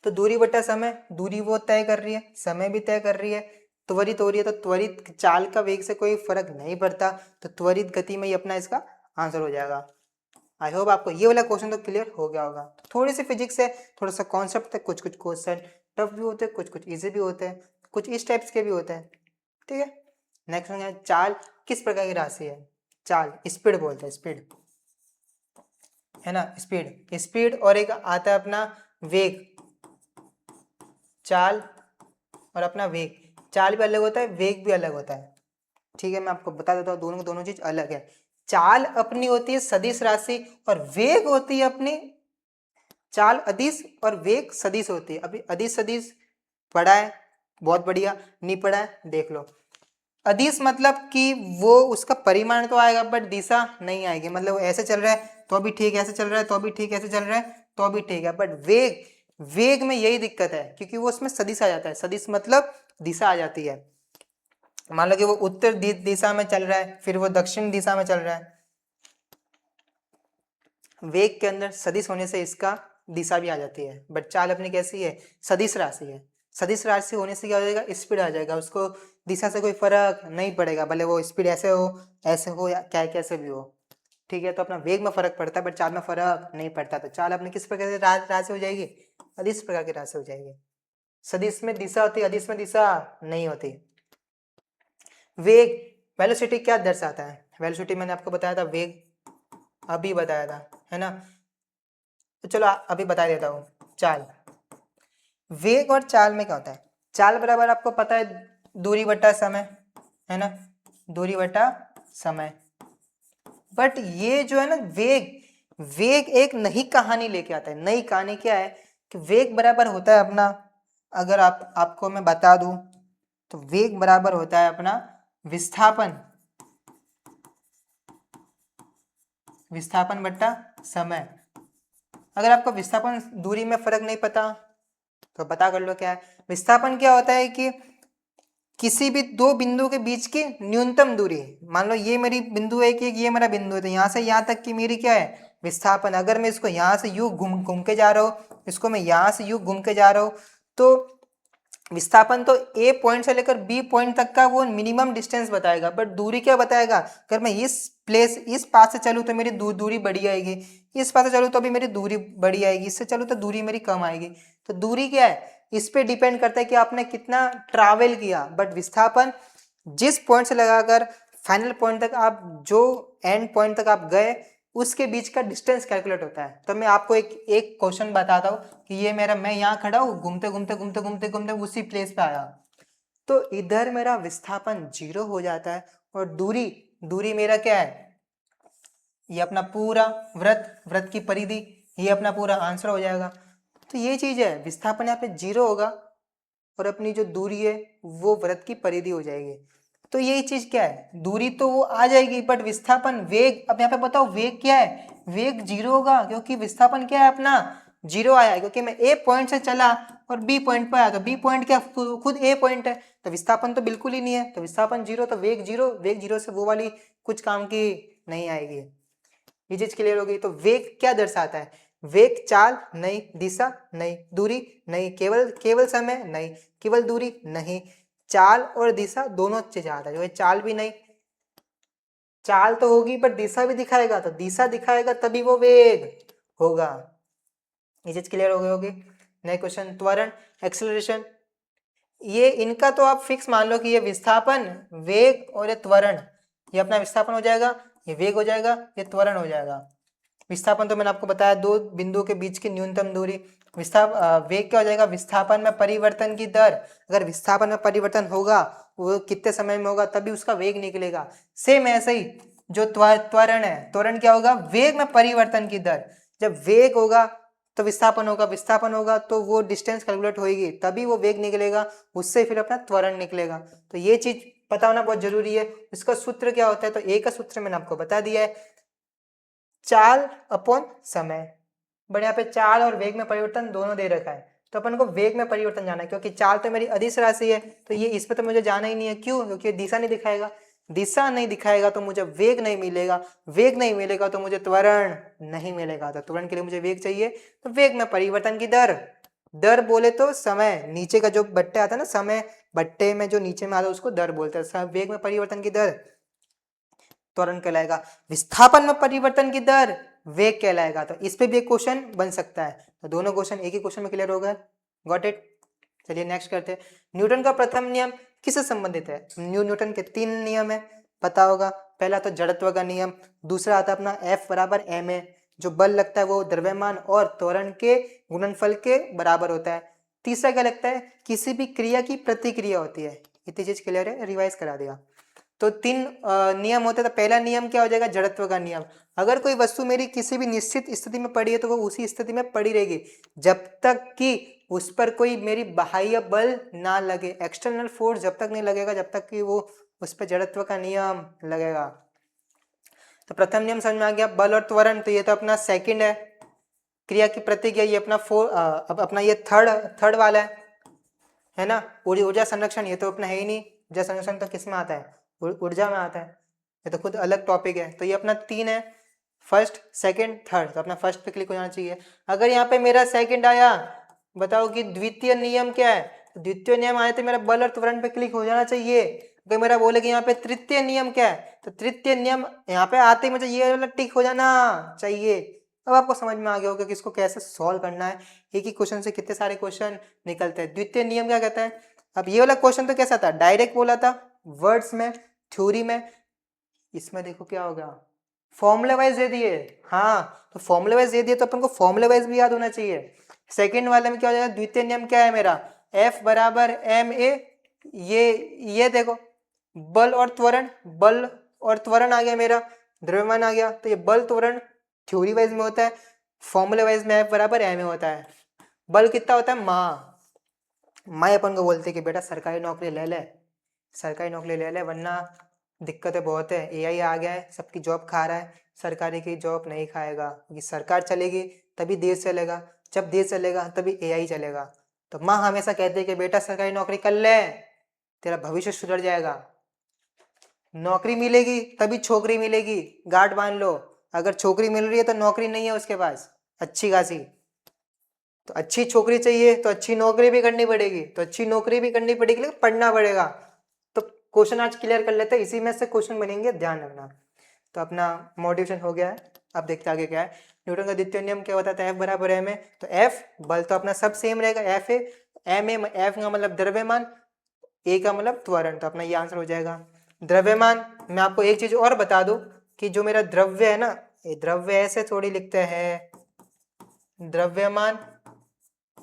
तो दूरी बट्टा समय, दूरी वो तय कर रही है, समय भी तय कर रही है, त्वरित हो रही है, तो त्वरित चाल का वेग से कोई फर्क नहीं पड़ता, तो त्वरित गति में ही अपना इसका आंसर हो जाएगा। आई होप आपको ये वाला क्वेश्चन तो क्लियर हो गया होगा। थोड़ी सी फिजिक्स है, थोड़ा सा कॉन्सेप्ट है, कुछ क्वेश्चन टफ भी होते हैं, कुछ इजी भी होते हैं, कुछ इस टाइप्स के भी होते हैं। ठीक है, नेक्स्ट है चाल किस प्रकार की राशि है। चाल स्पीड बोलते हैं, स्पीड है ना, स्पीड और एक आता है अपना वेग। चाल और अपना वेग, चाल भी अलग होता है, वेग भी अलग होता है। ठीक है, मैं आपको बता देता हूँ, दोनों दोनों चीज अलग है। चाल अपनी होती है सदिश राशि और वेग होती है अपनी, चाल अदिश और वेग सदिश होती है। अभी अदिश सदिश पढ़ा है, बहुत बढ़िया, नहीं पढ़ा है देख लो। अदिश मतलब कि वो उसका परिमाण तो आएगा बट दिशा नहीं आएगी, मतलब ऐसे चल रहा है तो भी ठीक, ऐसे चल रहा है तो भी ठीक, ऐसे चल रहा है तो भी ठीक है। बट वेग, वेग में यही दिक्कत है क्योंकि वो उसमें सदिश आ जाता है, सदिश मतलब दिशा आ जाती है। मान लो कि वो उत्तर दिशा में चल रहा है, फिर वो दक्षिण दिशा में चल रहा है, वेग के अंदर सदिश होने से इसका दिशा भी आ जाती है। बट चाल अपनी कैसी है, सदिश राशि है। सदिश राशि होने से क्या हो जाएगा, स्पीड आ जाएगा, उसको दिशा से कोई फर्क नहीं पड़ेगा, भले वो स्पीड ऐसे हो या क्या कैसे भी हो। ठीक है, तो अपना वेग में फर्क पड़ता है बट चाल में फर्क नहीं पड़ता। तो चाल अपनी किस प्रकार की राशि हो जाएगी, अदिश प्रकार की राशि हो जाएगी। सदिश में दिशा होती है, अदिश में दिशा नहीं होती। वेग, वेलोसिटी क्या दर्शाता है, वेलोसिटी मैंने आपको बताया था, वेग अभी बताया था, है ना। तो चलो अभी बता देता हूँ। चाल, वेग और चाल में क्या होता है, चाल बराबर आपको पता है दूरी बटा समय, है ना, दूरी बटा समय। बट ये जो है ना वेग, वेग एक नई कहानी लेके आता है। नई कहानी क्या है कि वेग बराबर होता है अपना, अगर आपको मैं बता दूं तो वेग बराबर होता है अपना विस्थापन, विस्थापन बट्टा समय। अगर आपको विस्थापन दूरी में फर्क नहीं पता तो पता कर लो क्या है। विस्थापन क्या होता है कि किसी भी दो बिंदु के बीच की न्यूनतम दूरी। मान लो ये मेरी बिंदु है कि ये मेरा बिंदु है, तो यहाँ से यहाँ तक की मेरी क्या है, विस्थापन। अगर मैं इसको यहाँ से यूं घूम घूम के जा रहा हूँ, इसको मैं यहाँ से यूं घूम के जा रहा हूँ, तो विस्थापन तो ए पॉइंट से लेकर बी पॉइंट तक का वो मिनिमम डिस्टेंस बताएगा। बट दूरी क्या बताएगा, अगर मैं इस पास से चलूँ तो मेरी दूरी बढ़ी आएगी, इस पास से चलूँ तो भी मेरी दूरी बढ़ी आएगी, इससे चलूँ तो दूरी मेरी कम आएगी। तो दूरी क्या है, इस पे डिपेंड करता है कि आपने कितना ट्रैवल किया। बट विस्थापन जिस पॉइंट से लगाकर फाइनल पॉइंट तक आप, जो एंड पॉइंट तक आप गए, उसके बीच का डिस्टेंस कैलकुलेट होता है। तो मैं आपको एक क्वेश्चन बताता हूँ कि ये मेरा, मैं यहाँ खड़ा हूँ, घूमते घूमते घूमते घूमते घूमते उसी प्लेस पे आया, तो इधर मेरा विस्थापन 0 हो जाता है। और दूरी, दूरी मेरा क्या है, ये अपना पूरा वृत्त की परिधि, ये अपना पूरा आंसर हो जाएगा। तो ये चीज है, विस्थापन यहाँ पे 0 होगा और अपनी जो दूरी है वो वृत्त की परिधि हो जाएगी। तो यही चीज क्या है, दूरी तो वो आ जाएगी बट विस्थापन, वेग, अब यहाँ पे बताओ वेग क्या है, वेग 0 होगा क्योंकि विस्थापन क्या है अपना 0 आया, क्योंकि मैं ए पॉइंट से चला और बी पॉइंट पर आया, तो बी पॉइंट क्या खुद ए पॉइंट है, तो विस्थापन तो बिल्कुल ही नहीं है। तो विस्थापन 0 तो वेग 0, वेग 0 से वो वाली कुछ काम की नहीं आएगी। ये चीज क्लियर हो गई। तो वेग क्या दर्शाता है, वेग चाल नहीं, दिशा नहीं, दूरी नहीं, केवल केवल समय नहीं, केवल दूरी नहीं, चाल और दिशा दोनों चीज आता है। जो है चाल भी नहीं, चाल तो होगी बट दिशा भी दिखाएगा, तो दिशा दिखाएगा तभी वो वेग होगा। ये चीज क्लियर हो गई होगी। नेक्स्ट क्वेश्चन, त्वरण, एक्सेलरेशन। ये इनका तो आप फिक्स मान लो कि ये विस्थापन, वेग और ये त्वरण, ये अपना विस्थापन हो जाएगा, ये वेग हो जाएगा, ये त्वरण हो जाएगा। विस्थापन तो मैंने आपको बताया दो बिंदुओं के बीच की न्यूनतम दूरी। वेग क्या हो जाएगा, विस्थापन में परिवर्तन की दर। अगर विस्थापन में परिवर्तन होगा वो कितने समय में होगा तभी उसका वेग निकलेगा। सेम ऐसे ही जो त्वरण है, त्वरण क्या होगा, वेग में परिवर्तन की दर। जब वेग होगा तो विस्थापन होगा, विस्थापन होगा तो वो डिस्टेंस कैलकुलेट होगी तभी वो वेग निकलेगा, उससे फिर अपना त्वरण निकलेगा। तो ये चीज पता होना बहुत जरूरी है। इसका सूत्र क्या होता है, तो ए का सूत्र मैंने आपको बता दिया है, चाल अपॉन समय। बट यहाँ पे चाल और वेग में परिवर्तन दोनों दे रखा है, तो अपन को वेग में परिवर्तन जाना है क्योंकि चाल तो मेरी अदिश राशि है, तो ये इस पे तो मुझे जाना ही नहीं है। क्यों, क्योंकि ये दिशा नहीं दिखाएगा, दिशा नहीं दिखाएगा तो मुझे वेग नहीं मिलेगा, वेग नहीं मिलेगा तो मुझे त्वरण नहीं मिलेगा। तो त्वरण के लिए मुझे वेग चाहिए, तो वेग में परिवर्तन की दर, दर बोले तो समय, नीचे का जो बट्टे आता है ना, समय बट्टे में जो नीचे में आता है उसको दर बोलते हैं। वेग में परिवर्तन की दर त्वरण कहलाएगा, विस्थापन में परिवर्तन की दर वेग कहलाएगा। तो इस पे भी एक क्वेश्चन बन सकता है। तो दोनों क्वेश्चन एक ही क्वेश्चन में क्लियर हो गए, गॉट इट। चलिए नेक्स्ट करते हैं। न्यूटन का प्रथम नियम किससे संबंधित है, न्यूटन के 3 नियम है, पता होगा। पहला तो जड़त्व का नियम, दूसरा आता अपना F बराबर ma, जो बल लगता है वो द्रव्यमान और त्वरण के गुणनफल के बराबर होता है। तीसरा क्या लगता है, किसी भी क्रिया की प्रतिक्रिया होती है। इतनी चीज क्लियर है, रिवाइज करा दिया। तो तीन नियम होते हैं। तो पहला नियम क्या हो जाएगा, जड़त्व का नियम। अगर कोई वस्तु मेरी किसी भी निश्चित स्थिति में पड़ी है तो वो उसी स्थिति में पड़ी रहेगी जब तक कि उस पर कोई मेरी बाह्य बल ना लगे। एक्सटर्नल फोर्स जब तक नहीं लगेगा जब तक कि वो उस पर जड़त्व का नियम लगेगा। तो प्रथम नियम समझ में आ गया, बल और त्वरण। तो ये तो अपना सेकंड है। क्रिया की प्रतिक्रिया ये अपना अब अपना ये थर्ड वाला है ना। ऊर्जा संरक्षण ये तो अपना है ही नहीं। ऊर्जा संरक्षण तो किस में आता है, ऊर्जा में आता है। ये तो खुद अलग टॉपिक है। तो ये अपना 3 है, फर्स्ट सेकंड थर्ड। तो अपना फर्स्ट पे क्लिक हो जाना चाहिए। अगर यहाँ पे मेरा सेकंड आया, बताओ कि द्वितीय नियम क्या है। तो द्वितीय नियम आए तो मेरा बल और त्वरण पे क्लिक हो जाना चाहिए। अगर मेरा बोले कि यहाँ पे तृतीय नियम क्या है, तो तृतीय नियम यहाँ पे आते ही मुझे ये वाला टिक हो जाना चाहिए। अब आपको समझ में आ गया होगा कि इसको कैसे सॉल्व करना है। एक ही क्वेश्चन से कितने सारे क्वेश्चन निकलते हैं। द्वितीय नियम क्या कहता है। अब ये वाला क्वेश्चन तो कैसा था, डायरेक्ट बोला था, वर्ड्स में, थ्योरी में। इसमें देखो क्या होगा, फॉर्मूला वाइज दे दिए। हाँ, तो फॉर्मूला वाइज दे दिए तो अपन को फॉर्मूला वाइज भी याद होना चाहिए। सेकंड वाले में क्या हो जाएगा, द्वितीय नियम क्या है मेरा, F बराबर ma। ये देखो, बल और त्वरण, बल और त्वरण आ गया मेरा, द्रव्यमान आ गया। तो ये बल त्वरण थ्योरी वाइज में होता है, फॉर्मूला वाइज में F बराबर ma होता है। बल कितना होता है, माँ अपन को बोलते कि बेटा सरकारी नौकरी ले ले, सरकारी नौकरी ले ले, वरना दिक्कतें बहुत है। AI आ गया है, सबकी जॉब खा रहा है, सरकारी की जॉब नहीं खाएगा। क्योंकि सरकार चलेगी तभी देश चलेगा, जब देश चलेगा तभी AI चलेगा। तो माँ हमेशा कहती है कि बेटा सरकारी नौकरी कर ले, तेरा भविष्य सुधर जाएगा। नौकरी मिलेगी तभी छोकरी मिलेगी, गांठ बांध लो। अगर छोकरी मिल रही है तो नौकरी नहीं है उसके पास अच्छी खासी। तो अच्छी छोकरी चाहिए तो अच्छी नौकरी भी करनी पड़ेगी, तो अच्छी नौकरी भी करनी पड़ेगी, लेकिन पढ़ना पड़ेगा। तो क्वेश्चन आज क्लियर कर लेते हैं, इसी में से क्वेश्चन बनेंगे, ध्यान रखना। तो अपना मोटिवेशन हो गया है। अब देखते आगे क्या है। न्यूटन का द्वितीय नियम क्या बताता है, एफ बराबर एम ए। तो एफ बल तो अपना सब सेम रहेगा, F A M A, F का मतलब द्रव्यमान, ए का मतलब त्वरण। तो अपना ये आंसर हो जाएगा द्रव्यमान। मैं आपको एक चीज और बता दूं कि जो मेरा द्रव्य है ना, ये द्रव्य ऐसे थोड़ी लिखते हैं, द्रव्यमान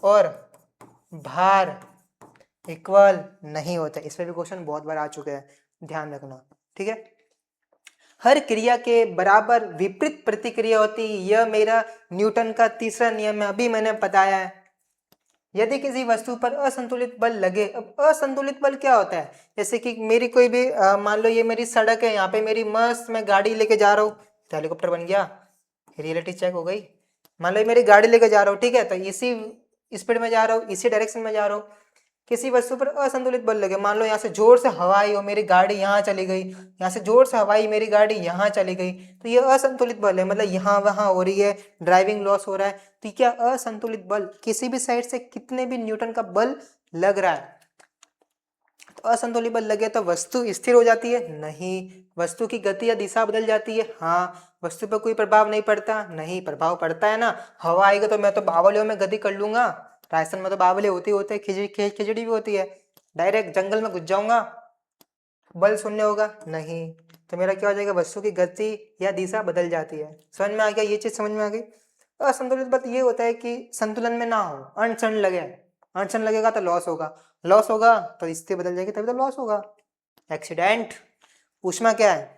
और भार इक्वल नहीं होता। इस पर भी क्वेश्चन बहुत बार आ चुके हैं, ध्यान रखना, ठीक है। हर क्रिया के बराबर विपरीत प्रतिक्रिया होती है, यह मेरा न्यूटन का तीसरा नियम है, अभी मैंने बताया है। यदि किसी वस्तु पर असंतुलित बल लगे, अब असंतुलित बल क्या होता है, जैसे कि मेरी कोई भी मान लो ये मेरी सड़क है, यहाँ पे मेरी मस्त मैं गाड़ी लेके जा रहा हूँ, तो हेलीकॉप्टर बन गया, रियलिटी चेक हो गई। मान लो मेरी गाड़ी लेके जा रहा हूँ, ठीक है, तो इसी स्पीड में जा रहा हूँ, इसी डायरेक्शन में जा रहा हूँ। किसी वस्तु पर असंतुलित बल लगे, मान लो यहाँ से जोर से हवा आई और मेरी गाड़ी यहाँ चली गई, यहाँ से जोर से हवा आई मेरी गाड़ी यहाँ चली गई, तो ये असंतुलित बल है, मतलब यहाँ वहाँ हो रही है, ड्राइविंग लॉस हो रहा है। तो क्या असंतुलित बल, किसी भी साइड से कितने भी न्यूटन का बल लग रहा है, तो असंतुलित बल लगे तो वस्तु स्थिर हो जाती है, नहीं। वस्तु की गति या दिशा बदल जाती है, हाँ। वस्तु पर कोई प्रभाव नहीं पड़ता, नहीं। प्रभाव पड़ता है ना, हवा आएगा तो मैं तो बावलियों में गति कर लूंगा, राजस्थान में तो बावले होते होते खिचड़ी भी होती है, डायरेक्ट जंगल में घुस जाऊंगा, बल शून्य होगा, नहीं। तो मेरा क्या हो जाएगा, वस्तु की गति या दिशा बदल जाती है। समझ में आ गया, ये चीज समझ में आ गई। असंतुलित बल ये होता है कि संतुलन में ना हो, अड़चन लगे, अड़चन लगेगा तो लॉस होगा, लॉस होगा तो स्थिति बदल जाएगी, तभी तो लॉस होगा, एक्सीडेंट। ऊष्मा क्या है,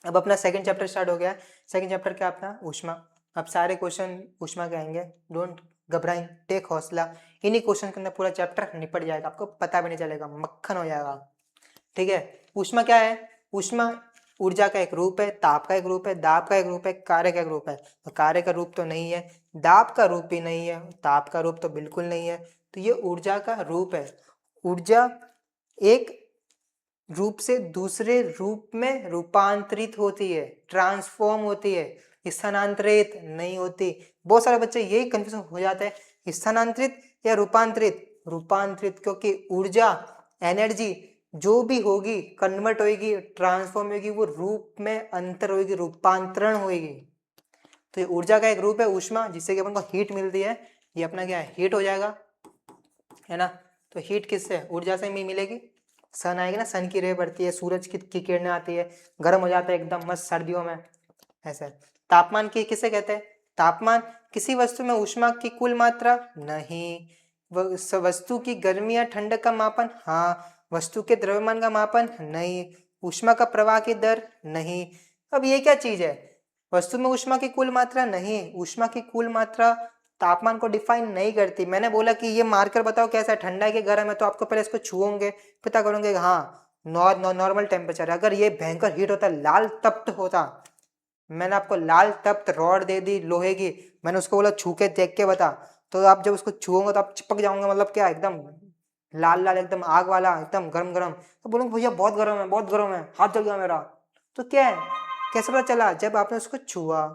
अब अपना सेकंड चैप्टर स्टार्ट हो गया है। सेकंड चैप्टर क्या अपना, ऊष्मा। अब सारे क्वेश्चन ऊष्मा के आएंगे, डोंट घबराएं, टेक हौसला। इन्हीं क्वेश्चन के अंदर पूरा चैप्टर निपट जाएगा, आपको पता भी नहीं चलेगा, मक्खन हो जाएगा, ठीक है। ऊष्मा क्या है, ऊष्मा ऊर्जा का एक रूप है, ताप का एक रूप है, दाब का एक रूप है, कार्य का एक रूप है। तो कार्य का रूप तो नहीं है, दाब का रूप भी नहीं है, ताप का रूप तो बिल्कुल नहीं है, तो ये ऊर्जा का रूप है। ऊर्जा एक रूप से दूसरे रूप में रूपांतरित होती है, ट्रांसफॉर्म होती है, स्थानांतरित नहीं होती। बहुत सारे बच्चे यही कंफ्यूजन हो जाता है, स्थानांतरित या रूपांतरित। रूपांतरित, क्योंकि ऊर्जा एनर्जी जो भी होगी कन्वर्ट होगी, ट्रांसफॉर्म होगी, वो रूप में अंतर होगी, रूपांतरण होगी। तो ये ऊर्जा का एक रूप है ऊष्मा, जिससे कि अपन को हीट मिलती है। ये अपना क्या है, हीट हो जाएगा, है ना। तो हीट किससे, ऊर्जा से मिलेगी। सन आएगी ना, सन की रे बढ़ती है, सूरज की किरणें आती है, गर्म हो जाता है एकदम मस्त सर्दियों में, ऐसे। तापमान की किसे कहते हैं, तापमान किसी वस्तु में ऊष्मा की कुल मात्रा, नहीं। वस्तु की गर्मी या ठंडक का मापन, हाँ। वस्तु के द्रव्यमान का मापन, नहीं। ऊष्मा का प्रवाह की दर, नहीं। अब ये क्या चीज है? वस्तु में ऊष्मा की कुल मात्रा, नहीं। ऊष्मा की कुल मात्रा तापमान को डिफाइन नहीं करती। मैंने बोला कि ये मार्कर बताओ कैसा है, ठंडा है कि गर्म है, तो आपको पहले इसको छुओगे, पता करोगे हाँ नॉर्मल टेम्परेचर है। अगर ये भयंकर हीट होता, लाल तप्त होता, मैंने आपको लाल तप्त रॉड दे दी लोहे की, मैंने उसको बोला छू के देख के बता, तो आप जब उसको छुओगे तो आप चिपक जाओगे, मतलब क्या एकदम लाल लाल, एकदम आग वाला, एकदम गरम गरम। तो बोलोगे भैया बहुत गर्म है, बहुत गर्म है, हाथ जल गया मेरा। तो क्या है, कैसे पता चला? जब आपने उसको छुआ।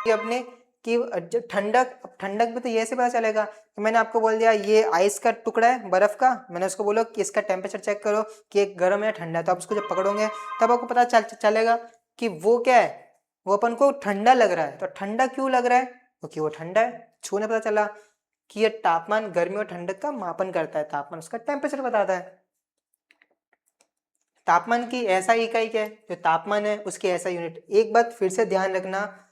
कि अपने कि जब ठंडक, ठंडक में तो ये से पता चलेगा कि मैंने आपको बोल दिया ये आइस का टुकड़ा है, बर्फ का, मैंने उसको बोला कि इसका टेम्परेचर चेक करो कि एक गर्म है ठंडा है, तो आप उसको जब पकड़ोगे तब आपको पता चलेगा कि वो क्या है, वो अपन को ठंडा लग रहा है। तो ठंडा क्यों लग रहा है? क्योंकि वो ठंडा है। छूने पता चला कि ये तापमान गर्मी और ठंडक का मापन करता है, तापमान उसका टेम्परेचर बताता है। तापमान की ऐसा इकाई क्या है? जो तापमान है उसकी ऐसा यूनिट। एक बात फिर से ध्यान रखना,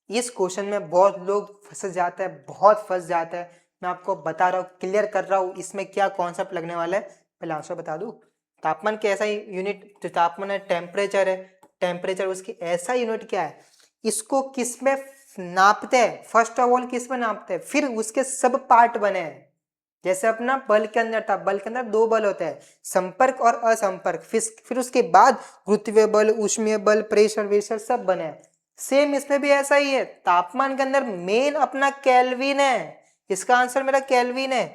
इस क्वेश्चन में बहुत लोग फंस जाता है, बहुत फंस जाता है। मैं आपको बता रहा हूँ, क्लियर कर रहा हूँ इसमें क्या कॉन्सेप्ट लगने वाला है। पहले आंसर बता दूं। तापमान की ऐसा यूनिट, जो तापमान है टेम्परेचर है, टेम्परेचर उसकी ऐसा यूनिट क्या है, इसको किस में नापते हैं? फर्स्ट ऑफ ऑल किस में नापते हैं, फिर उसके सब पार्ट बने हैं। जैसे अपना बल के अंदर था, बल के अंदर दो बल होते हैं, संपर्क और असंपर्क। फिर उसके बाद गुरुत्वीय बल, ऊष्मीय बल, प्रेशर वेशर सब बने हैं। सेम इसमें भी ऐसा ही है। तापमान के अंदर मेन अपना केल्विन है, इसका आंसर मेरा केल्विन है।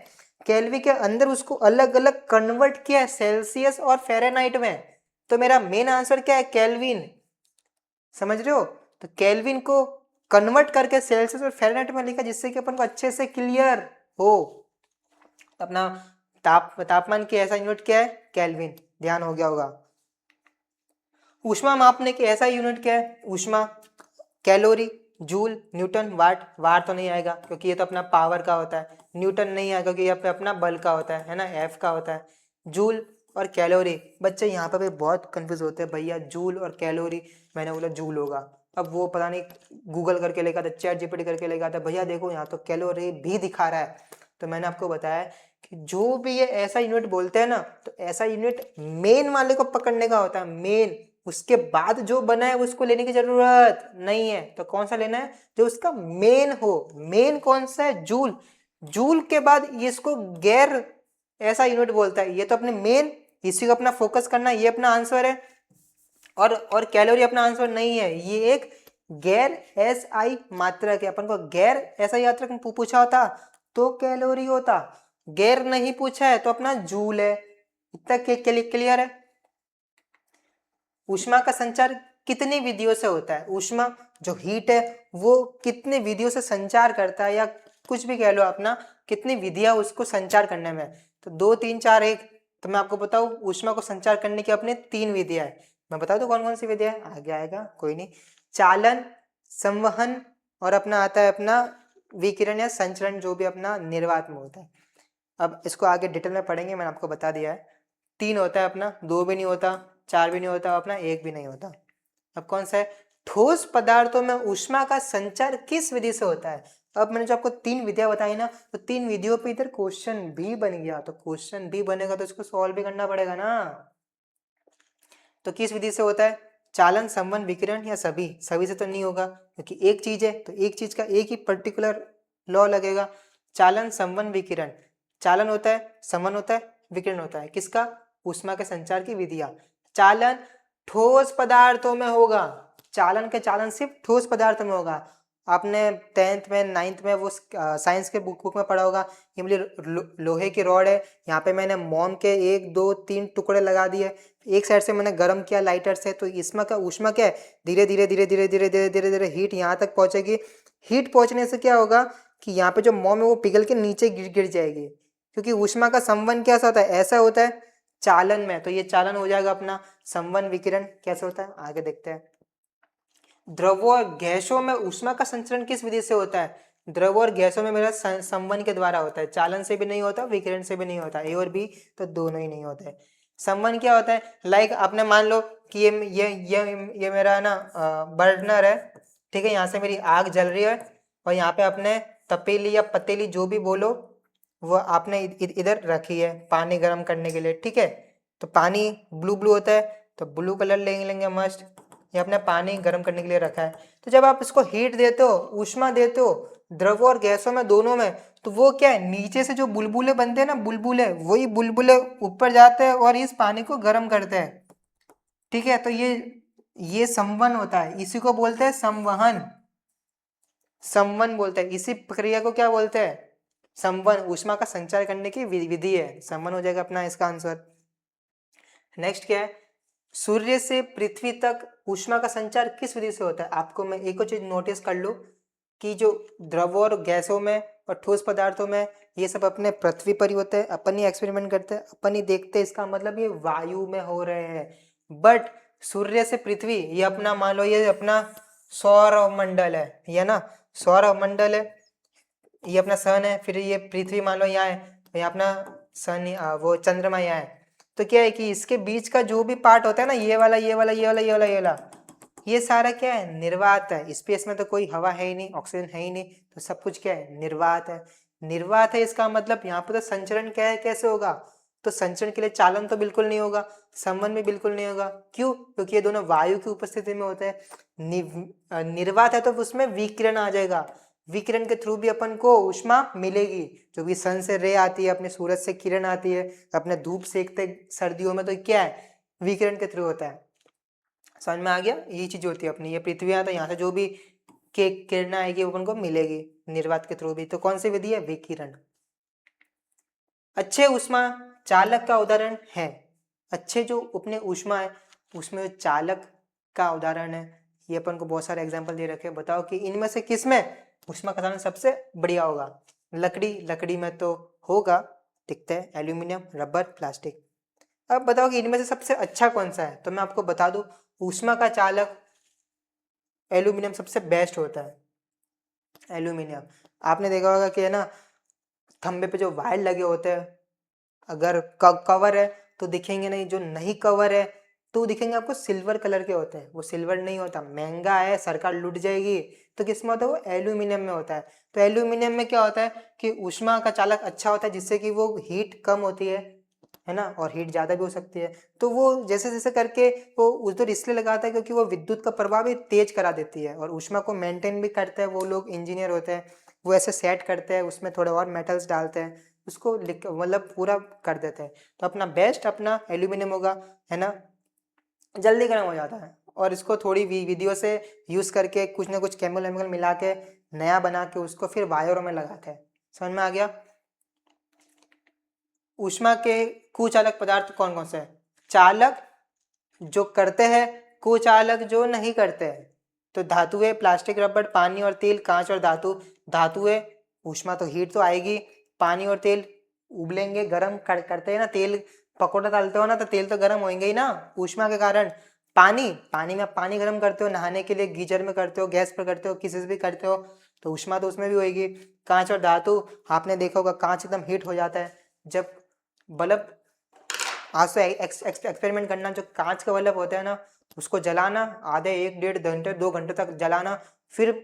केल्विन के अंदर उसको अलग अलग कन्वर्ट किया है सेल्सियस और फ़ारेनहाइट में, तो मेरा मेन आंसर क्या है? केल्विन। समझ रहे हो? तो केल्विन को कन्वर्ट करके सेल्सियस और फ़ारेनहाइट में लिखा, जिससे कि अपन को अच्छे से क्लियर हो। अपना तापमान की ऐसा यूनिट क्या है? केल्विन। ध्यान हो गया होगा। ऊष्मा मापने की ऐसा यूनिट क्या है? ऊष्मा कैलोरी, जूल, न्यूटन, वाट। वाट तो नहीं आएगा क्योंकि ये तो अपना पावर का होता है। न्यूटन नहीं आएगा क्योंकि ये अपना बल का होता है ना, एफ का होता है। जूल और कैलोरी। बच्चे यहाँ पर भी बहुत कंफ्यूज होते हैं, भैया जूल और कैलोरी, मैंने बोला जूल होगा। अब वो पता नहीं गूगल करके लेगा था, चैट जीपीटी करके लेगा था, भैया देखो यहाँ तो कैलोरी भी दिखा रहा है। तो मैंने आपको बताया कि जो भी ये ऐसा यूनिट बोलते हैं ना, तो ऐसा यूनिट मेन वाले को पकड़ने का होता है, मेन। उसके बाद जो बना है उसको लेने की जरूरत नहीं है। तो कौन सा लेना है? जो उसका मेन हो। मेन कौन सा है? जूल। जूल के बाद ये इसको गैर ऐसा यूनिट बोलता है। ये तो अपने मेन, इसी को अपना फोकस करना, ये अपना आंसर है। और कैलोरी अपना आंसर नहीं है, ये एक गैर एसआई मात्रक है। अपन को गैर एसआई मात्रक पूछा होता तो कैलोरी होता, गैर नहीं पूछा है तो अपना जूल है। इतना क्लियर है? ऊष्मा का संचार कितनी विधियों से होता है? ऊष्मा जो हीट है वो कितनी विधियों से संचार करता है, या कुछ भी कह लो अपना, कितनी विधियां उसको संचार करने में? तो 2 3 4 1। तो मैं आपको बताऊं, ऊष्मा को संचार करने की अपने 3 विधियां है। मैं बता दूं कौन कौन सी विधियां है? आगे आएगा, कोई नहीं। चालन, संवहन, और अपना आता है अपना विकिरण या संचरण, जो भी अपना निर्वात में होता है। अब इसको आगे डिटेल में पढ़ेंगे, मैंने आपको बता दिया है। 3 होता है अपना, 2 भी नहीं होता, 4 भी नहीं होता, अपना 1 भी नहीं होता। अब कौन सा है? ठोस पदार्थों में ऊष्मा का संचार किस विधि से होता है? अब मैंने जो आपको 3 विधियां बताई ना, तो 3 विधियों पे इधर क्वेश्चन भी बन गया। तो क्वेश्चन भी बनेगा तो इसको सॉल्व भी करना पड़ेगा ना। तो किस विधि से होता है? चालन, संवहन, विकिरण, या सभी? सभी से तो नहीं होगा क्योंकि एक चीज है तो एक चीज का एक ही पर्टिकुलर लॉ लगेगा। चालन, संवहन, विकिरण। चालन होता है, संवहन होता है, विकिरण होता है। किसका? ऊष्मा के संचार की विधियां। चालन ठोस पदार्थों में होगा, चालन के चालन सिर्फ ठोस पदार्थों में होगा। आपने 10th में 9th में वो साइंस के बुक में पढ़ा होगा। ये मुझे लोहे की रॉड है, यहाँ पे मैंने मोम के 1 2 3 टुकड़े लगा दिए, एक साइड से मैंने गर्म किया लाइटर से, तो इसमें का ऊष्मा क्या है? धीरे धीरे धीरे धीरे धीरे धीरे धीरे धीरे हीट यहाँ तक पहुंचेगी। हीट पहुंचने से क्या होगा कि यहाँ पे जो मोम है वो पिघल के नीचे गिर जाएगी, क्योंकि ऊष्मा का संवहन कैसा होता है? ऐसा होता है चालन में। तो ये चालन हो जाएगा अपना। संवहन, विकिरण कैसे होता है आगे देखते हैं। द्रव और गैसों में ऊष्मा का संचरण किस विधि से होता है? द्रव और गैसों में मेरा संवहन के द्वारा होता है। चालन से भी नहीं होता, विकिरण से भी नहीं होता, ए और बी तो दोनों ही नहीं होते हैं। संवहन क्या होता है? लाइक आपने मान लो कि ये मेरा ना बर्नर है, ठीक है, यहाँ से मेरी आग जल रही है और यहाँ पे अपने तपेली या पतेली जो भी बोलो, वो आपने इधर रखी है पानी गर्म करने के लिए, ठीक है। तो पानी ब्लू ब्लू होता है, तो ब्लू कलर ले लेंगे मस्ट। ये अपने पानी गर्म करने के लिए रखा है। तो जब आप इसको हीट देते हो, ऊष्मा देते हो द्रव और गैसों में, दोनों में, तो वो क्या है, नीचे से जो बुलबुले बनते हैं ना, बुलबुले, वही बुलबुले ऊपर जाते हैं और इस पानी को गर्म करते हैं, ठीक है। तो ये संवहन होता है, इसी को बोलते हैं संवहन। संवहन बोलते हैं इसी प्रक्रिया को, क्या बोलते हैं, संवहन। ऊष्मा का संचार करने की विधि है, संवहन हो जाएगा अपना इसका आंसर। नेक्स्ट क्या है, सूर्य से पृथ्वी तक ऊष्मा का संचार किस विधि से होता है। आपको मैं एक और चीज नोटिस कर लो कि जो द्रव और गैसों में और ठोस पदार्थों में, ये सब अपने पृथ्वी पर ही होते हैं, अपन ही एक्सपेरिमेंट करते हैं, अपन ही देखते हैं, इसका मतलब ये वायु में हो रहे हैं। बट सूर्य से पृथ्वी, ये अपना मान लो ये अपना सौर मंडल है, ये ना सौर मंडल है, ये अपना सन है, फिर ये पृथ्वी मान लो यहाँ है, तो यहाँ अपना सन, वो चंद्रमा यहाँ है। तो क्या है कि इसके बीच का जो भी पार्ट होता है ना, ये वाला ये वाला ये वाला ये वाला ये वाला, ये सारा क्या है, निर्वात है। स्पेस में तो कोई हवा है ही नहीं, ऑक्सीजन है ही नहीं, तो सब कुछ क्या है, निर्वात है। निर्वात है, इसका मतलब यहाँ पर तो संचरण क्या है, कैसे होगा, तो संचरण के लिए चालन तो बिल्कुल नहीं होगा, संवहन भी बिल्कुल नहीं होगा। क्यों, क्योंकि ये दोनों वायु की उपस्थिति में होते हैं। निर्वात है तो उसमें विकिरण आ जाएगा, विकिरण के थ्रू भी अपन को ऊष्मा मिलेगी, जो भी सन से रे आती है, अपने सूरज से किरण आती है, अपने धूप सेकते सर्दियों में, तो क्या है, विकिरण के थ्रू होता है। समझ में आ गया, यही चीज होती है अपनी, ये पृथ्वी है तो यहाँ से जो भी किरण आएगी वो अपन को मिलेगी निर्वात के थ्रू भी। तो कौन सी विधि है, विकिरण। अच्छे ऊष्मा चालक का उदाहरण है, अच्छे जो उपने ऊष्मा है उसमें चालक का उदाहरण है, ये अपन को बहुत सारे एग्जांपल दे रखे हैं। बताओ कि इनमें से किसमें ऊष्मा का साधन सबसे बढ़िया होगा। लकड़ी, लकड़ी में तो होगा, दिखता है एल्यूमिनियम, रबर, प्लास्टिक। अब बताओ कि इनमें से सबसे अच्छा कौन सा है, तो मैं आपको बता दूं, ऊष्मा का चालक एल्यूमिनियम सबसे बेस्ट होता है। एल्यूमिनियम, आपने देखा होगा कि है ना, खंबे पे जो वायर लगे होते हैं, अगर कवर है तो दिखेंगे नहीं, जो नहीं कवर है तो दिखेंगे आपको सिल्वर कलर के होते हैं। वो सिल्वर नहीं होता, महंगा है, सरकार लूट जाएगी, तो किसमें होता है, वो एल्यूमिनियम में होता है। तो एल्यूमिनियम में क्या होता है कि ऊष्मा का चालक अच्छा होता है, जिससे कि वो हीट कम होती है ना, और हीट ज़्यादा भी हो सकती है। तो वो जैसे जैसे करके वो उधर इसलिए लगाता है क्योंकि वो विद्युत का प्रवाह भी तेज करा देती है, और ऊष्मा को मेंटेन भी करते हैं। वो लोग इंजीनियर होते हैं, वो ऐसे सेट करते हैं, उसमें थोड़े और मेटल्स डालते हैं, उसको मतलब पूरा कर देते हैं। तो अपना बेस्ट अपना एल्यूमिनियम होगा, है ना, जल्दी गर्म हो जाता है। और इसको थोड़ी विधियों से यूज करके कुछ ना कुछ केमिकल मिला के नया बना के उसको फिर वायरों में लगाते हैं। समझ में आ गया। ऊष्मा के कुचालक पदार्थ कौन कौन से हैं, चालक जो करते हैं, कुचालक जो नहीं करते हैं। तो धातु है, प्लास्टिक, रबड़, पानी और तेल, कांच और धातु। धातु है, ऊष्मा तो हीट तो आएगी, पानी और तेल उबलेंगे, गर्म करते हैं ना, तेल पकौड़ा डालते हो ना, तो तेल तो गर्म होंगे ही ना ऊष्मा के कारण। पानी, पानी में पानी गर्म करते हो, नहाने के लिए गीजर में करते हो, गैस पर करते हो, किसी से भी करते हो, तो ऊष्मा तो उसमें भी होगी। कांच और धातु, आपने देखा होगा कांच एकदम हीट हो जाता है जब बल्ब, आज तो एक्सपेरिमेंट करना, जो कांच का बल्ब होता है ना, उसको जलाना, आधे 1 डेढ़ घंटे 2 घंटे तक जलाना, फिर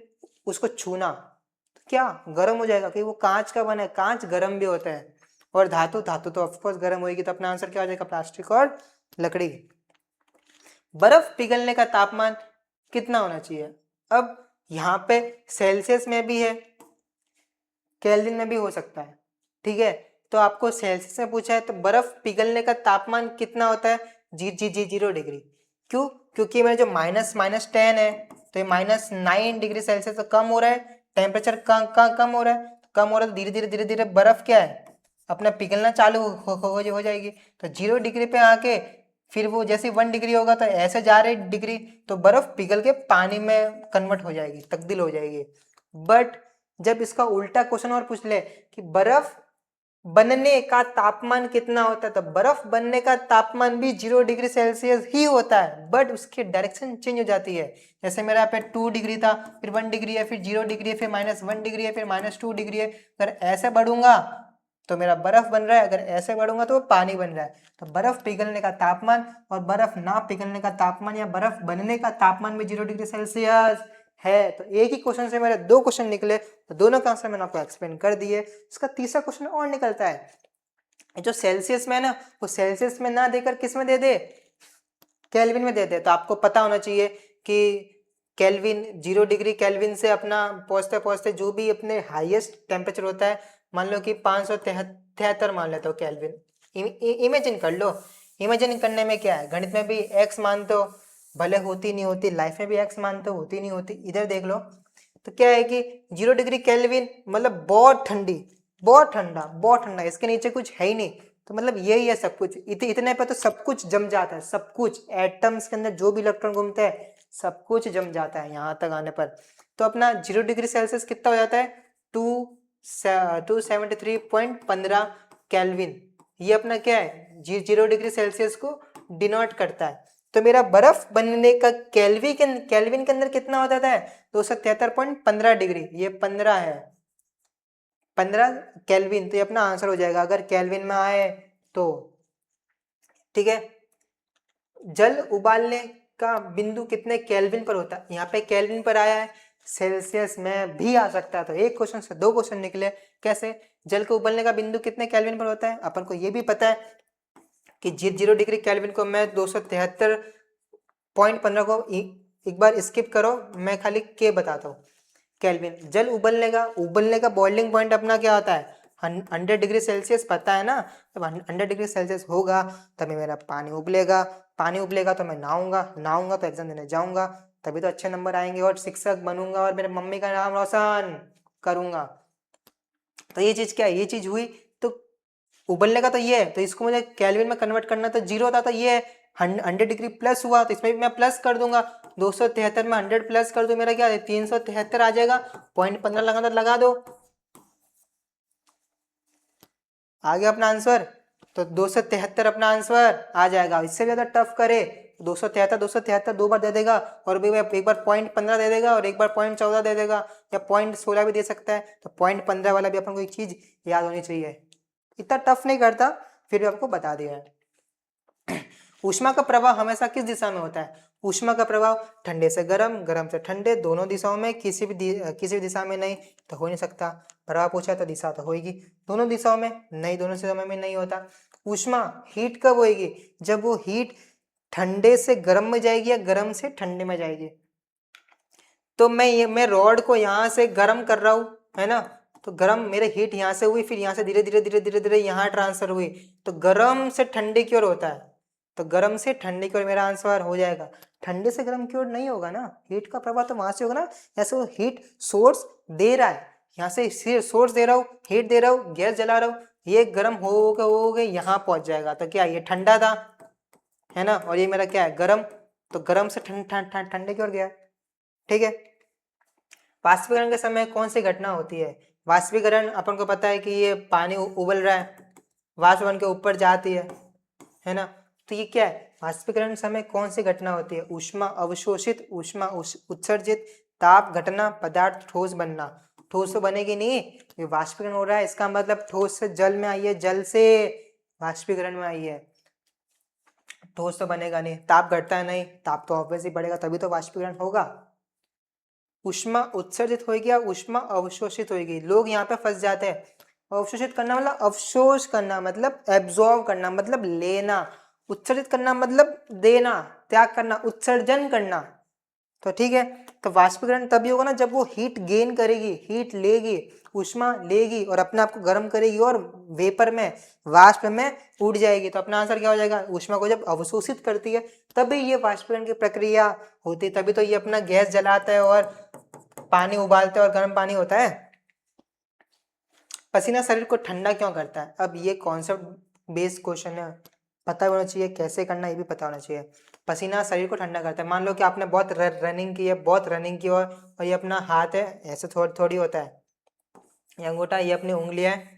उसको छूना, तो क्या गर्म हो जाएगा, क्योंकि वो कांच का बना है, कांच गर्म भी होता है। और धातु, धातु तो ऑफकोर्स गर्म होगी। तो अपना आंसर क्या हो जाएगा, प्लास्टिक और लकड़ी। बर्फ पिघलने का तापमान कितना होना चाहिए। अब यहाँ पे सेल्सियस में भी है, केल्विन में भी हो सकता है, ठीक है। तो आपको सेल्सियस में पूछा है, तो बर्फ पिघलने का तापमान कितना होता है, 0 डिग्री। क्यों, क्योंकि मेरा जो -10 है, तो ये -9 डिग्री सेल्सियस तो कम हो रहा है, टेम्परेचर कम हो रहा है, कम हो रहा है, तो धीरे धीरे बर्फ क्या है, अपना पिघलना चालू हो जाएगी। तो 0 डिग्री पे आके फिर वो जैसे 1 डिग्री होगा, तो ऐसे जा रहे डिग्री, तो बर्फ पिघल के पानी में कन्वर्ट हो जाएगी, तब्दील हो जाएगी। बट जब इसका उल्टा क्वेश्चन और पूछ ले कि बर्फ बनने का तापमान कितना होता है, तो बर्फ बनने का तापमान भी 0 डिग्री सेल्सियस ही होता है, बट उसकी डायरेक्शन चेंज हो जाती है। जैसे मेरा यहाँ पे 2 डिग्री था, फिर 1 डिग्री है, फिर 0 डिग्री है, फिर -1 डिग्री है, फिर -2 डिग्री है। अगर ऐसे बढ़ूंगा तो मेरा बर्फ बन रहा है, अगर ऐसे बढ़ूंगा तो पानी बन रहा है। तो बर्फ पिघलने का तापमान और बर्फ ना पिघलने का तापमान या बर्फ बनने का तापमान भी 0 डिग्री सेल्सियस है। तो एक ही क्वेश्चन से मेरे 2 क्वेश्चन निकले, तो दोनों का आंसर मैंने आपको एक्सप्लेन कर दिए। इसका तीसरा क्वेश्चन और निकलता है, जो सेल्सियस में है ना, वो सेल्सियस में ना देकर किस में दे दे, केल्विन में दे दे। तो आपको पता होना चाहिए कि केल्विन 0 डिग्री केल्विन से अपना पहुंचते पहुंचते जो भी अपने हाईएस्ट टेम्परेचर होता है, मान लो कि 573 मान लेते हो केल्विन। इमेजिन कर लो, इमेजिन करने में क्या है, गणित में भी एक्स मानते हो, भले होती नहीं होती, लाइफ में भी एक्स मानते हो, होती नहीं होती। इधर देख लो, तो क्या है कि 0 डिग्री केल्विन मतलब बहुत ठंडी, बहुत ठंडा, बहुत ठंडा, इसके नीचे कुछ है ही नहीं। तो मतलब यही है सब कुछ, इतने पे तो सब कुछ जम जाता है, सब कुछ, एटम्स के अंदर जो भी इलेक्ट्रॉन घूमते हैं सब कुछ जम जाता है यहाँ तक आने पर। तो अपना 0 डिग्री सेल्सियस कितना हो जाता है, 273.15 केल्विन। ये अपना क्या है, 0 डिग्री सेल्सियस को डिनोट करता है। तो मेरा बर्फ बनने का केल्विन के अंदर कितना हो जाता है, 273.15 डिग्री, ये 15 है, 15 केल्विन। तो ये अपना आंसर हो जाएगा अगर केल्विन में आए तो। ठीक है, जल उबालने का बिंदु कितने केल्विन पर होता है, यहाँ पे केल्विन पर आया है, सेल्सियस में भी आ सकता है। तो एक क्वेश्चन से 2 क्वेश्चन निकले। कैसे, जल को उबलने का बिंदु कितने केल्विन पर होता है, अपन को ये भी पता है कि 0 डिग्री केल्विन को मैं 273.15 को एक बार स्किप करो, मैं खाली के बताता हूँ केल्विन। जल उबलने का बॉइलिंग पॉइंट अपना क्या होता है, 100 डिग्री सेल्सियस, पता है ना। जब 100 डिग्री सेल्सियस होगा तभी मेरा पानी उबलेगा, पानी उबलेगा तो मैं नहाऊंगा तो एग्जाम देने जाऊंगा, तभी तो अच्छे नंबर आएंगे और शिक्षक बनूंगा और मेरे मम्मी का नाम रोशन करूंगा। तो ये चीज क्या है, ये चीज हुई। तो उबलने का तो ये है, तो इसको मुझे केल्विन में कन्वर्ट करना, तो 0 था तो ये 100 डिग्री प्लस हुआ, तो इसमें भी मैं प्लस कर दूंगा, 273 में 100 प्लस कर दो, मेरा क्या है 373 आ जाएगा, 0.15 लगाना तो लगा दो, आ गया अपना आंसर। तो 273 अपना आंसर आ जाएगा। इससे ज्यादा टफ करे 273 2 बार दे देगा, और एक बार 0.15 दे देगा, और एक बार 0.14 दे देगा, या 0.16 भी दे सकता है। तो 0.15 वाला भी अपन को एक चीज याद होनी चाहिए। इतना टफ नहीं करता, फिर भी आपको बता दिया है। ऊष्मा का प्रवाह हमेशा किस दिशा में होता है, ऊष्मा का प्रवाह ठंडे से गर्म, गर्म से ठंडे, दोनों दिशाओं में, किसी भी दिशा में नहीं तो हो नहीं सकता। प्रवाह पूछा तो दिशा तो होगी, दोनों दिशाओं में नहीं, दोनों दिशाओं में नहीं होता। ऊष्मा हीट कब होगी, जब वो हीट ठंडे से गर्म में जाएगी या गर्म से ठंडे में जाएगी। तो मैं रॉड को यहाँ से गर्म कर रहा हूँ, है ना, तो गर्म मेरे हीट यहाँ से हुई, फिर यहाँ से धीरे धीरे धीरे धीरे धीरे यहाँ ट्रांसफर हुई, तो गर्म से ठंडे की ओर होता है। तो गर्म से ठंडे की ओर मेरा आंसर हो जाएगा। ठंडे से गर्म की ओर नहीं होगा ना, हीट का प्रभाव तो वहां से होगा ना, जैसे वो हीट सोर्स दे रहा है, यहाँ से सोर्स दे रहा हूँ, हीट दे रहा हूँ, गैस जला रहा हूँ, ये गर्म हो गए यहाँ पहुंच जाएगा। तो क्या ये ठंडा था, है ना, और ये मेरा क्या है गर्म, तो गर्म से ठंडे की ओर गया। ठीक है, वाष्पीकरण के समय कौन सी घटना होती है, वाष्पीकरण अपन को पता है कि ये पानी उबल रहा है, वाष्प बन के ऊपर जाती है ना। तो ये क्या है, वाष्पीकरण समय कौन सी घटना होती है, ऊष्मा अवशोषित, ऊष्मा उत्सर्जित, ताप घटना, पदार्थ ठोस बनना। ठोस तो बनेगी नहीं, ये वाष्पीकरण हो रहा है, इसका मतलब ठोस से जल में आई है, जल से वाष्पीकरण में आई है, ठोस तो बनेगा नहीं। ताप घटता है नहीं, ताप तो ऑब्वियसली बढ़ेगा, तभी तो वाष्पीकरण होगा। ऊष्मा उत्सर्जित होगी या ऊष्मा अवशोषित होगी, लोग यहाँ पे फंस जाते हैं। अवशोषित करना मतलब अवशोष करना, मतलब एब्जॉर्व करना, मतलब लेना। उत्सर्जित करना मतलब देना, त्याग करना, उत्सर्जन करना। तो ठीक है, तो वाष्पीकरण तभी होगा ना जब वो हीट गेन करेगी, हीट लेगी, ऊष्मा लेगी और अपने आप को गर्म करेगी और वेपर में, वाष्प में उड़ जाएगी। तो अपना आंसर क्या हो जाएगा, ऊष्मा को जब अवशोषित करती है तभी ये वाष्पीकरण की प्रक्रिया होती है, तभी तो ये अपना गैस जलाता है और पानी उबालते हैं और गर्म पानी होता है। पसीना शरीर को ठंडा क्यों करता है, अब ये कॉन्सेप्ट बेस्ड क्वेश्चन है, पता होना चाहिए कैसे करना, ये भी पता होना चाहिए। पसीना शरीर को ठंडा करता है, मान लो कि आपने बहुत रनिंग की है, बहुत रनिंग की और ये अपना हाथ है, ऐसे थोड़ी होता है, ये अंगूठा, ये अपनी उंगलियां है,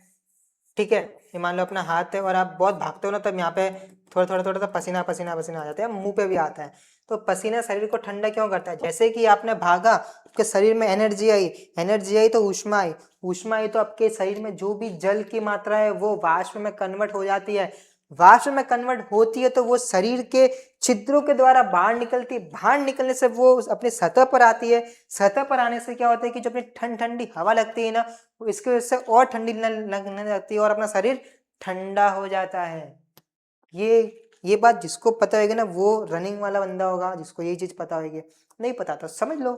ठीक है, ये मान लो अपना हाथ है, और आप बहुत भागते हो ना, तब यहाँ पे थोड़ा थोड़ा सा पसीना पसीना पसीना आ जाता है, मुंह पे भी आता है। तो पसीना शरीर को ठंडा क्यों करता है, जैसे कि आपने भागा, आपके शरीर में एनर्जी आई, एनर्जी आई तो ऊष्मा आई, ऊष्मा आई तो आपके शरीर में जो भी जल की मात्रा है वो वाष्प में कन्वर्ट हो जाती है, वाष्प में कन्वर्ट होती है तो वो शरीर के छिद्रों के द्वारा बाहर निकलती है, बाहर निकलने से वो अपनी सतह पर आती है, सतह पर आने से क्या होता है कि जो अपनी ठंडी हवा लगती है ना, वो इसकी वजह से और ठंडी लगने लगती है और अपना शरीर ठंडा हो जाता है। ये बात जिसको पता होगी ना वो रनिंग वाला बंदा होगा, जिसको ये चीज पता होगी। नहीं पता तो समझ लो,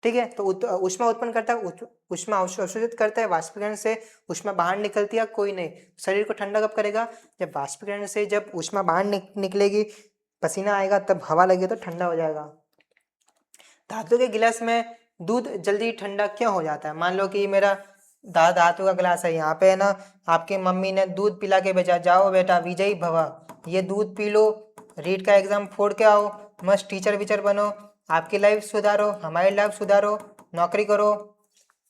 ठीक है। तो ऊष्मा उत्पन्न करता है, ऊष्मा अवशोषित करता है, वाष्पीकरण से ऊष्मा बाहर निकलती है, कोई नहीं। शरीर को ठंडा कब करेगा? जब वाष्पीकरण से जब ऊष्मा बाहर निकलेगी, पसीना आएगा, तब हवा लगेगी तो ठंडा हो जाएगा। धातु के गिलास में दूध जल्दी ठंडा क्यों हो जाता है? मान लो कि मेरा धातु का गिलास है, यहाँ पे है ना, आपकी मम्मी ने दूध पिला के भेजा, जाओ बेटा विजयी भवा, ये दूध पी लो, रीट का एग्जाम फोड़ के आओ, मस्त टीचर विचर बनो, आपकी लाइफ सुधारो, हमारी लाइफ सुधारो, नौकरी करो,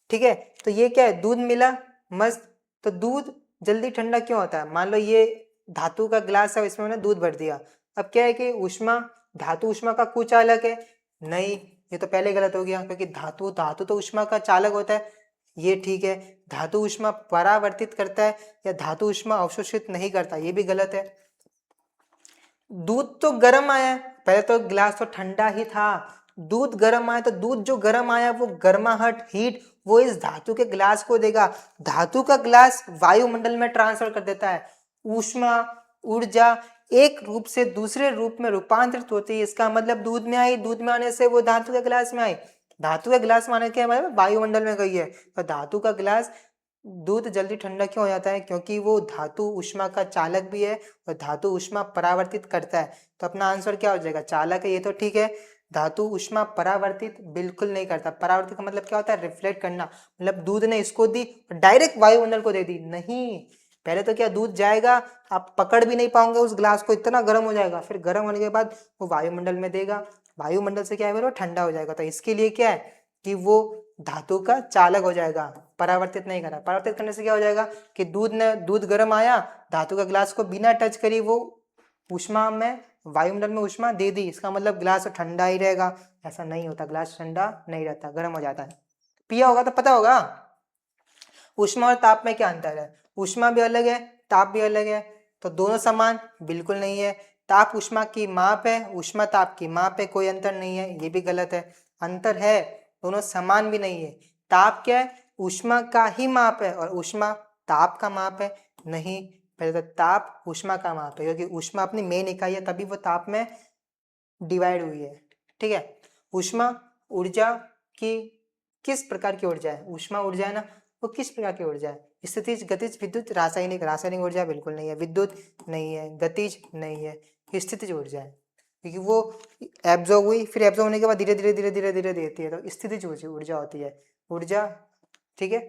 ठीक है। तो ये क्या है? दूध मिला, मस्त। तो दूध जल्दी ठंडा क्यों होता है? मान लो ये धातु का गिलास है, इसमें मैंने दूध भर दिया। अब क्या है कि ऊष्मा, धातु ऊष्मा का कुचालक है? नहीं, ये तो पहले गलत हो गया, क्योंकि धातु धातु तो ऊष्मा का चालक होता है, ये ठीक है। धातु ऊष्मा परावर्तित करता है या धातु ऊष्मा अवशोषित नहीं करता, ये भी गलत है। दूध तो गर्म आया, पहले तो गिलास तो ठंडा ही था, दूध गर्म आया, तो दूध जो गर्म आया वो गर्माहट, हीट, वो इस धातु के गिलास को देगा। धातु का गिलास वायुमंडल में ट्रांसफर कर देता है। ऊष्मा, ऊर्जा एक रूप से दूसरे रूप में रूपांतरित होती है। इसका मतलब दूध में आई, दूध में आने से वो धातु के गिलास में आई, धातु के गिलास में आने के मतलब वायुमंडल में गई है। तो धातु का गिलास, दूध जल्दी ठंडा क्यों हो जाता है? क्योंकि वो धातु ऊष्मा का चालक भी है और धातु ऊष्मा परावर्तित करता है। तो अपना आंसर क्या हो जाएगा? चालक है, ये तो ठीक है। धातु ऊष्मा परावर्तित बिल्कुल नहीं करता। परावर्तित का मतलब क्या होता है? रिफ्लेक्ट करना। मतलब दूध ने इसको दी और डायरेक्ट वायुमंडल को दे दी? नहीं, पहले तो क्या, दूध जाएगा, आप पकड़ भी नहीं पाओगे उस ग्लास को, इतना गर्म हो जाएगा, फिर गर्म होने के बाद वो वायुमंडल में देगा, वायुमंडल से क्या है, वो ठंडा हो जाएगा। तो इसके लिए क्या है कि वो धातु का चालक हो जाएगा, परावर्तित नहीं करा। परावर्तित करने से क्या हो जाएगा कि दूध गर्म आया, धातु का गिलास को बिना टच करी वो ऊष्मा में, वायुमंडल में ऊष्मा दे दी, इसका मतलब गिलास ठंडा ही रहेगा। ऐसा नहीं होता, गिलास ठंडा नहीं रहता, गर्म हो जाता है। पिया होगा तो पता होगा ऊष्मा और ताप में क्या अंतर है। ऊष्मा भी अलग है, ताप भी अलग है। तो दोनों समान बिल्कुल नहीं है। ताप ऊष्मा की माप है, ऊष्मा ताप की माप है, कोई अंतर नहीं है, ये भी गलत है। अंतर है, दोनों समान भी नहीं है। ताप क्या है? ऊष्मा का ही माप है और ऊष्मा ताप का माप है? नहीं, पहले तो ताप ऊष्मा का माप है, क्योंकि ऊष्मा अपनी मेन इकाई है, तभी वो ताप में डिवाइड हुई है, ठीक है। ऊष्मा ऊर्जा की, किस प्रकार की ऊर्जा है? ऊष्मा ऊर्जा है ना, वो किस प्रकार की ऊर्जा है? स्थितिज, गतिज, विद्युत, रासायनिक। रासायनिक ऊर्जा बिल्कुल नहीं है, विद्युत नहीं है, गतिज नहीं है, स्थितिज ऊर्जा है, क्योंकि वो एब्जॉर्ब हुई, फिर एब्जॉर्ब होने के बाद धीरे धीरे धीरे धीरे धीरे देती है, तो स्थितिज ऊर्जा होती है ऊर्जा, ठीक है।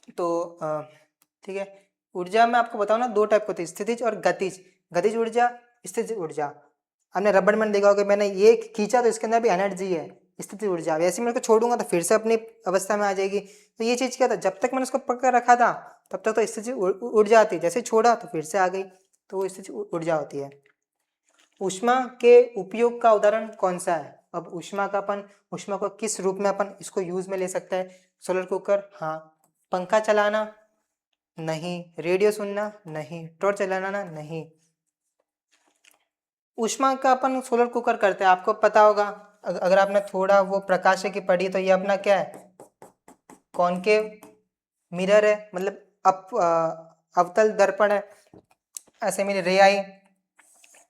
तो ठीक है, ऊर्जा में आपको बताओ ना, दो टाइप की होती है, स्थितिज और गतिज। गतिज ऊर्जा, स्थितिज ऊर्जा। हमने रबड़ मैंने देखा होगा, मैंने ये खींचा तो इसके अंदर भी एनर्जी है, स्थितिज ऊर्जा। वैसे मैं इसको छोड़ूंगा तो फिर से अपनी अवस्था में आ जाएगी। तो ये चीज़ क्या था, जब तक मैंने उसको पकड़ रखा था तब तक तो स्थितिज ऊर्जा आती, जैसे छोड़ा तो फिर से आ गई, तो वो स्थितिज ऊर्जा होती है। ऊष्मा के उपयोग का उदाहरण कौन सा है? अब ऊष्मा का अपन, ऊष्मा को किस रूप में अपन इसको यूज में ले सकते हैं? सोलर कुकर, हाँ। पंखा चलाना, नहीं। रेडियो सुनना, नहीं। टॉर्च जलाना, नहीं। ऊष्मा का अपन सोलर कुकर करते हैं, आपको पता होगा। अगर आपने थोड़ा वो प्रकाश की पढ़ी तो ये अपना क्या है, कॉनकेव मिरर है, मतलब अवतल दर्पण है। ऐसे मेरी रे आई,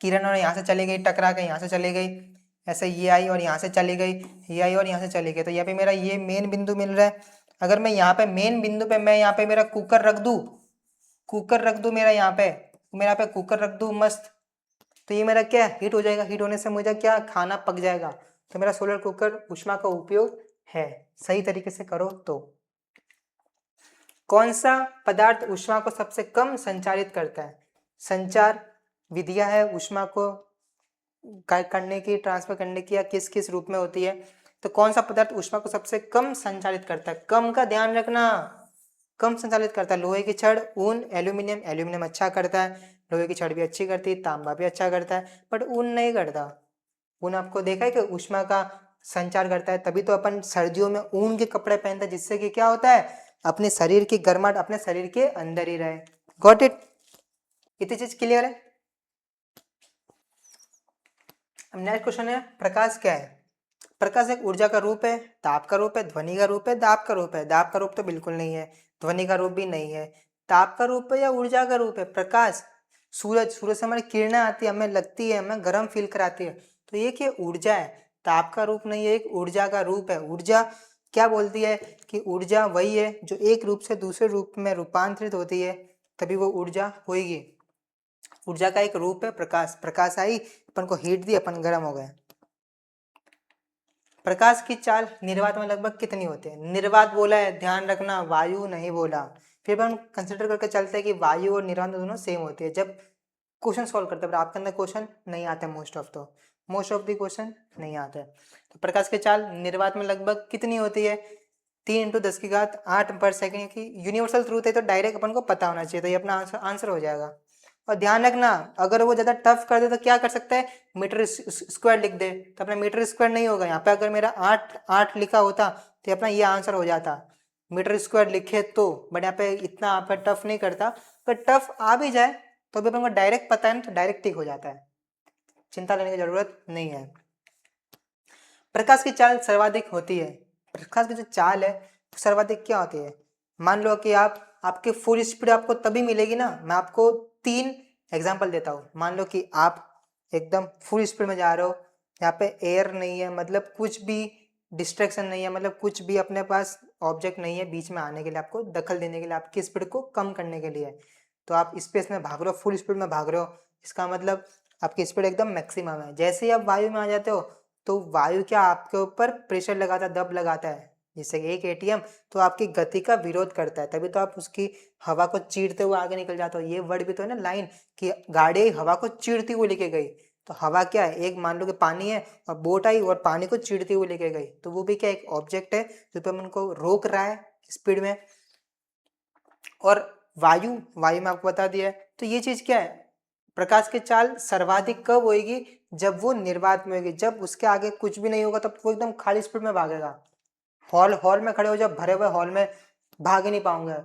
किरण, और यहाँ से चली गई, टकरा के यहाँ से चली गई, ऐसे ये आई और यहाँ से चली गई, ये आई और यहाँ से चली गई। तो यहाँ पे मेरा ये मेन बिंदु मिल रहा है। अगर मैं यहाँ पे मेन बिंदु पे, मैं यहाँ पे मेरा कुकर रख दूँ, कुकर रख दूँ मेरा यहाँ पे, मेरा पे कुकर रख दूँ, मस्त। तो ये मेरा क्या, हीट हो जाएगा, हीट होने से मुझे क्या, खाना पक जाएगा। तो मेरा सोलर कुकर ऊष्मा का उपयोग है, सही तरीके से करो तो। कौन सा पदार्थ ऊष्मा को सबसे कम संचारित करता है? संचार विधियां है ऊष्मा को करने की, ट्रांसफर करने की, या किस किस रूप में होती है? तो कौन सा पदार्थ ऊष्मा को सबसे कम संचालित करता है? कम का ध्यान रखना, कम संचालित करता है। लोहे की छड़, ऊन, एल्यूमिनियम। एल्यूमिनियम अच्छा करता है, लोहे की छड़ भी अच्छी करती है, तांबा भी अच्छा करता है, बट ऊन नहीं करता। ऊन आपको देखा है कि ऊष्मा का संचार करता है, तभी तो अपन सर्दियों में ऊन के कपड़े पहनते हैं, जिससे कि क्या होता है, अपने शरीर की गर्माहट अपने शरीर के अंदर ही रहे। Got it? इतनी चीज क्लियर है। अब नेक्स्ट क्वेश्चन है, प्रकाश क्या है? प्रकाश एक ऊर्जा का रूप है, ताप का रूप है, ध्वनि का रूप है, दाब का रूप है? दाब का रूप तो बिल्कुल नहीं है, ध्वनि का रूप भी नहीं है। ताप का रूप है या ऊर्जा का रूप है? प्रकाश, सूरज, सूरज से हमारी किरणें आती है, हमें लगती है, हमें गर्म फील कराती है, तो ये क्या ऊर्जा है, ताप का रूप नहीं है, एक ऊर्जा का रूप है। ऊर्जा क्या बोलती है कि ऊर्जा वही है जो एक रूप से दूसरे रूप में रूपांतरित होती है, तभी वो ऊर्जा होगी। ऊर्जा का एक रूप है प्रकाश। प्रकाश आई, अपन को हीट दी, अपन गर्म हो गए। प्रकाश की चाल निर्वात में लगभग कितनी होती है? निर्वात बोला है, ध्यान रखना, वायु नहीं बोला। फिर हम कंसिडर करके चलते हैं कि वायु और निर्वात दोनों सेम होती है जब क्वेश्चन सॉल्व करते हैं, पर आपके अंदर क्वेश्चन नहीं आते, मोस्ट ऑफ द क्वेश्चन नहीं आते। तो प्रकाश की चाल निर्वात में लगभग कितनी होती है? 3 × 10⁸ की यूनिवर्सल ट्रूथ है, तो डायरेक्ट अपन को पता होना चाहिए, तो ये अपना आंसर हो जाएगा। और ध्यान रखना, अगर वो ज़्यादा टफ कर दे तो क्या कर सकता है, मीटर स्क्वायर लिख दे, तो अपना मीटर स्क्वायर नहीं होगा। यहाँ पे अगर मेरा 8 लिखा होता तो अपना ये आंसर हो जाता, मीटर स्क्वायर लिखे तो। बट यहाँ पे इतना आप टफ नहीं करता, पर टफ आ भी जाए तो भी अपन को डायरेक्ट पता है ना, तो डायरेक्ट टिक हो जाता है, चिंता करने की जरूरत नहीं है। प्रकाश की चाल सर्वाधिक होती है, प्रकाश की जो चाल है सर्वाधिक क्या होती है? मान लो कि आपके फुल स्पीड आपको तभी मिलेगी ना, मैं आपको 3 एग्जांपल देता हूँ। मान लो कि आप एकदम फुल स्पीड में जा रहे हो, यहाँ पे एयर नहीं है, मतलब कुछ भी डिस्ट्रैक्शन नहीं है, मतलब कुछ भी अपने पास ऑब्जेक्ट नहीं है बीच में आने के लिए, आपको दखल देने के लिए, आपकी स्पीड को कम करने के लिए। तो आप स्पेस में भाग रहे हो, फुल स्पीड में भाग रहे हो, इसका मतलब आपकी स्पीड एकदम मैक्सिमम है। जैसे ही आप वायु में आ जाते हो तो वायु क्या आपके ऊपर प्रेशर लगाता है, दब लगाता है, जैसे एक एटीएम, तो आपकी गति का विरोध करता है, तभी तो आप उसकी हवा को चीरते हुए आगे निकल जाते हो। ये वर्ड भी तो है ना, लाइन कि गाड़ी हवा को चीरती हुई लेके गई, तो हवा क्या है, एक मान लो कि पानी है और बोट आई और पानी को चीरती हुई लेके गई, तो वो भी क्या एक ऑब्जेक्ट है जो पे उनको रोक रहा है स्पीड में। और वायु, वायु में आपको बता दिया है, तो ये चीज क्या है, प्रकाश की चाल सर्वाधिक कब होगी? जब वो निर्वात में होगी, जब उसके आगे कुछ भी नहीं होगा, तब वो एकदम खाली स्पीड में भागेगा। हॉल में खड़े हो, जब भरे हुए हॉल में भाग ही नहीं पाऊंगा,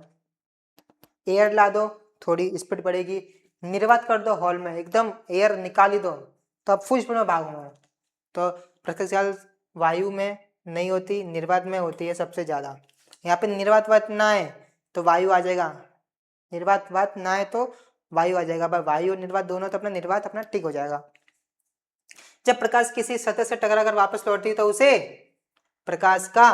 एयर ला दो थोड़ी स्पीड बढ़ेगी, निर्वात कर दो हॉल में, एकदम एयर निकाल ही दो, तो अब फुल स्पीड में भागूंगा। तो प्रकाश की चाल वायु में नहीं होती, निर्वात में होती है सबसे ज्यादा। यहाँ पे निर्वात ना है तो वायु आ जाएगा, निर्वात ना है तो वायु आ जाएगा, पर वायु और निर्वात दोनों, तो अपना निर्वात अपना ठीक हो जाएगा। जब प्रकाश किसी सतह से टकरा कर वापस लौटती है तो उसे प्रकाश का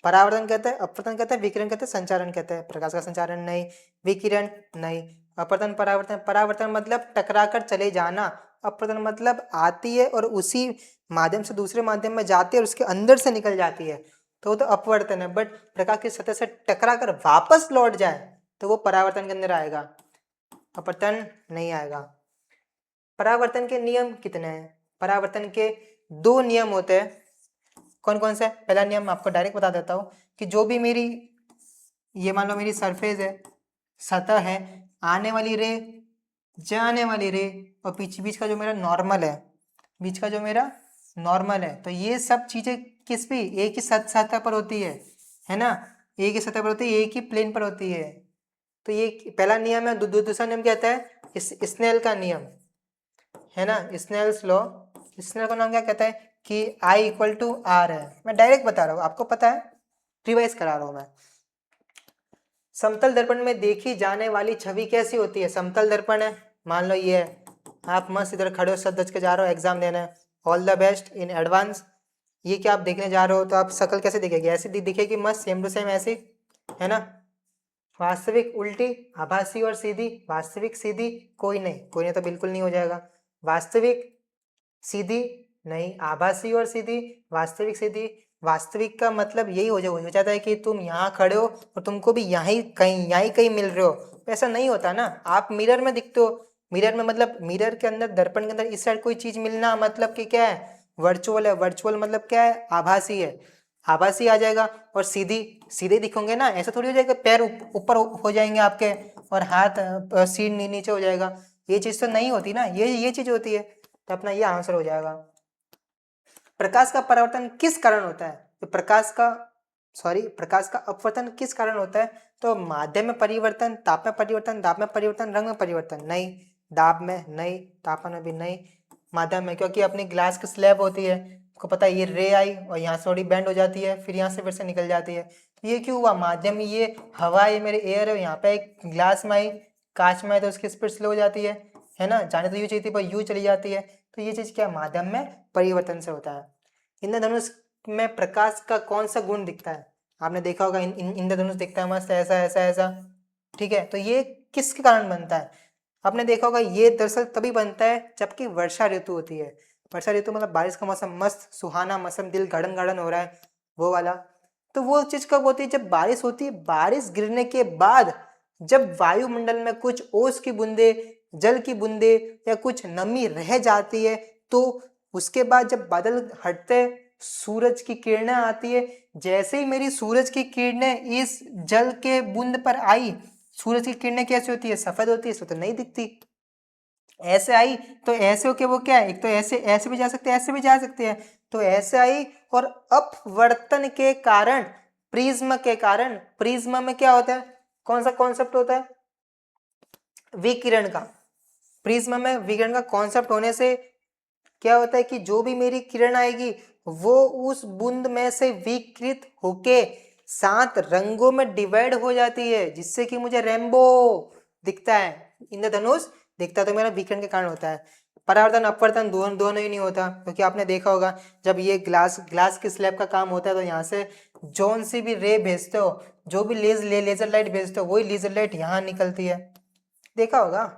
परावर्तन कहते हैं, अपवर्तन कहते हैं, विकिरण कहते हैं, संचारण कहते हैं। प्रकाश का संचारण नहीं, विकिरण नहीं, अपवर्तन, परावर्तन। परावर्तन मतलब टकरा कर चले जाना, अपवर्तन मतलब आती है और उसी माध्यम से दूसरे माध्यम में जाती है और उसके अंदर से निकल जाती है, तो वो तो अपवर्तन है। बट प्रकाश की सतह से टकरा कर वापस लौट जाए तो वो परावर्तन के अंदर आएगा, अपवर्तन नहीं आएगा। परावर्तन के नियम कितने हैं? परावर्तन के 2 नियम होते हैं। कौन कौन से? पहला नियम मैं आपको डायरेक्ट बता देता हूँ कि जो भी मेरी, ये मान लो मेरी सरफेस है, सतह है, आने वाली रे, जाने वाली रे, और बीच का जो मेरा नॉर्मल है, बीच का जो मेरा नॉर्मल है, तो ये सब चीजें किस पे, एक ही सतह पर होती है ना, एक ही सतह पर होती है, एक ही प्लेन पर होती है। तो ये पहला नियम है। दूसरा नियम कहता है स्नेल का नियम, है ना, स्नेल्स लॉ। स्नेल का नाम क्या कहता है कि I = R है। मैं डायरेक्ट बता रहा हूँ, आपको पता है, रिवाइज करा रहा हूँ मैं। समतल दर्पण में देखी जाने वाली छवि कैसी होती है? समतल दर्पण है, मान लो ये है, आप मस्त इधर खड़े हो, सज धज के जा रहे हो एग्जाम देने, all the best in advance. ये क्या आप देखने जा रहे हो, तो आप शक्ल कैसे दिखेगी? ऐसी दिखेगी मस्त, सेम टू सेम ऐसी, है ना। वास्तविक उल्टी, आभासी और सीधी। वास्तविक सीधी कोई नहीं तो बिल्कुल नहीं हो जाएगा। वास्तविक सीधी नहीं, आभासी और सीधी, वास्तविक सीधी। वास्तविक का मतलब यही हो जाता है कि तुम यहाँ खड़े हो और तुमको भी यहाँ कहीं मिल रहे हो, तो ऐसा नहीं होता ना। आप मिरर में दिखते हो, मिरर में मतलब मिरर के अंदर, दर्पण के अंदर इस साइड कोई चीज मिलना मतलब कि क्या है, वर्चुअल है। वर्चुअल मतलब क्या है, आभासी है, आभासी आ जाएगा। और सीधे दिखोगे ना, ऐसा थोड़ी हो जाएगा पैर ऊपर हो जाएंगे आपके और हाथ सीट नीचे हो जाएगा, ये चीज तो नहीं होती ना, ये चीज होती है, तो अपना ये आंसर हो जाएगा। प्रकाश का परावर्तन किस कारण होता है? तो प्रकाश का अपवर्तन किस कारण होता है? तो माध्यम में परिवर्तन, ताप में परिवर्तन, दाब में परिवर्तन, रंग में परिवर्तन नहीं, दाब में नहीं, तापमान में भी नहीं, माध्यम में, क्योंकि अपनी ग्लास की स्लैब होती है, आपको पता है ये रे आई और यहाँ से थोड़ी बेंड हो जाती है, फिर यहाँ से फिर से निकल जाती है। ये क्यों हुआ? माध्यम में ये हवा है, मेरे एयर है, यहाँ पे एक ग्लास में आई, कांच में आई तो उसकी स्पीड स्लो हो जाती है ना, जाने तो यू चाहिए थी पर यू चली जाती है। तो ये चीज क्या माध्यम में परिवर्तन से होता है। इंद्रधनुष में प्रकाश का कौन सा गुण दिखता है? आपने देखा होगा इंद्रधनुष दिखता है मस्त ऐसा ऐसा ऐसा, ठीक है। तो ये किसके कारण बनता है? आपने देखा होगा ये दरअसल तभी बनता है जबकि वर्षा ऋतु होती है। वर्षा ऋतु मतलब बारिश का मौसम, मस्त सुहाना मौसम, दिल गड़न गड़न हो रहा है वो वाला। तो वो चीज कब होती है? जब बारिश होती है। बारिश गिरने के बाद जब वायुमंडल में कुछ ओस की बूंदे, जल की बूंदे या कुछ नमी रह जाती है, तो उसके बाद जब बादल हटते, सूरज की किरणें आती है, जैसे ही मेरी सूरज की किरणें इस जल के बूंद पर आई, सूरज की किरणें कैसी होती है? सफेद होती है, इसको तो नहीं दिखती। ऐसे आई तो ऐसे होके वो क्या है, एक तो ऐसे ऐसे भी जा सकते हैं, ऐसे भी जा सकते हैं, तो ऐसे आई और अपवर्तन के कारण, प्रिज्म के कारण, प्रिज्म में क्या होता है, कौन सा कॉन्सेप्ट होता है? विकिरण का। प्रिज्म में विकिरण का कॉन्सेप्ट होने से क्या होता है कि जो भी मेरी किरण आएगी वो उस बूंद में से विकृत होके 7 रंगों में डिवाइड हो जाती है, जिससे कि मुझे रेनबो दिखता है, इंद्रधनुष दिखता है। तो मेरा विकिरण के कारण होता है। परावर्तन अपवर्तन दोनों ही नहीं होता, क्योंकि आपने देखा होगा जब ये ग्लास की स्लैब का काम होता है तो यहाँ से जौन सी भी रे भेजते हो, जो भी लेजर लाइट भेजते हो, वही लेजर लाइट यहाँ निकलती है, देखा होगा,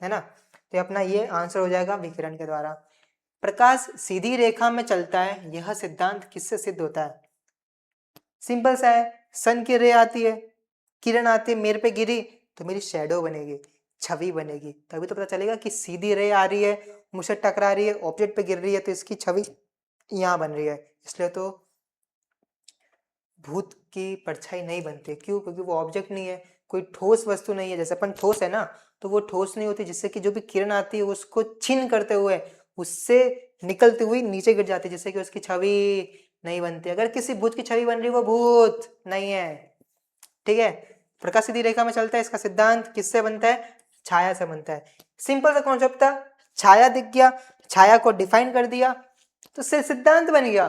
है ना। तो अपना ये आंसर हो जाएगा विकिरण के द्वारा। प्रकाश सीधी रेखा में चलता है, यह सिद्धांत किससे सिद्ध होता है? सिंपल सा है, सन की रे आती है, किरण आती है, मेरे पे गिरी तो मेरी शैडो बनेगी, छवि बनेगी, तभी तो पता चलेगा कि सीधी रे आ रही है, मुझसे टकरा रही है, ऑब्जेक्ट पे गिर रही है, तो इसकी छवि यहाँ बन रही है। इसलिए तो भूत की परछाई नहीं बनती। क्यों? क्योंकि वो ऑब्जेक्ट नहीं है, कोई ठोस वस्तु नहीं है। जैसे अपन ठोस है ना, तो वो ठोस नहीं होती, जिससे कि जो भी किरण आती है उसको छीन करते हुए, उससे निकलती हुई नीचे गिर जाती है, जिससे कि उसकी छवि नहीं बनती। अगर किसी भूत की छवि बन रही है, वो भूत नहीं है, ठीक है। प्रकाश सीधी रेखा में चलता है, इसका सिद्धांत किससे बनता है? छाया से बनता है। सिंपल सा कॉन्सेप्ट था, छाया दिख गया, छाया को डिफाइन कर दिया तो सिद्धांत बन गया।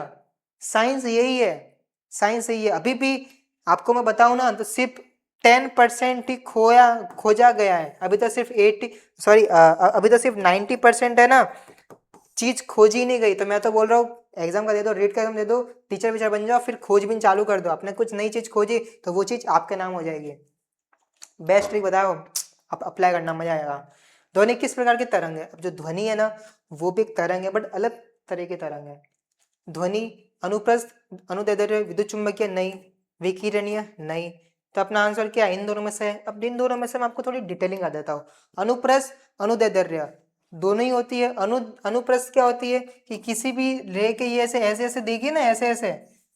साइंस यही है, साइंस यही है। अभी भी आपको मैं बताऊं ना तो सिर्फ 10% ही खोजा गया है। अभी तो सिर्फ 90% है ना, चीज खोजी नहीं गई। तो मैं तो बोल रहा हूँ एग्जाम का दे दो, रीट का एग्जाम दे दो, टीचर विचर बन जाओ, फिर खोजबीन चालू कर दो। आपने कुछ नई चीज खोजी तो वो चीज आपके नाम हो जाएगी। बेस्ट ट्रिक बताओ, आप अप्लाई करना, मजा आएगा। ध्वनि किस प्रकार की तरंग है? अब जो ध्वनि है ना, वो भी एक तरंग है, बट अलग तरह की तरंग है। ध्वनि अनुप्रस्थ, अनुदैर्ध्य, विद्युत चुंबकीय नहीं, विकिरणीय नहीं। तो अपना आंसर क्या है? इन दोनों में से है। अब इन दोनों में से मैं आपको थोड़ी डिटेलिंग आ देता हूँ। अनुप्रस्थ, अनुदैर्ध्य दोनों ही होती है। अनुप्रस्थ क्या होती है कि किसी भी रे के ये ऐसे ऐसे ऐसे देखिए ना, ऐसे ऐसे,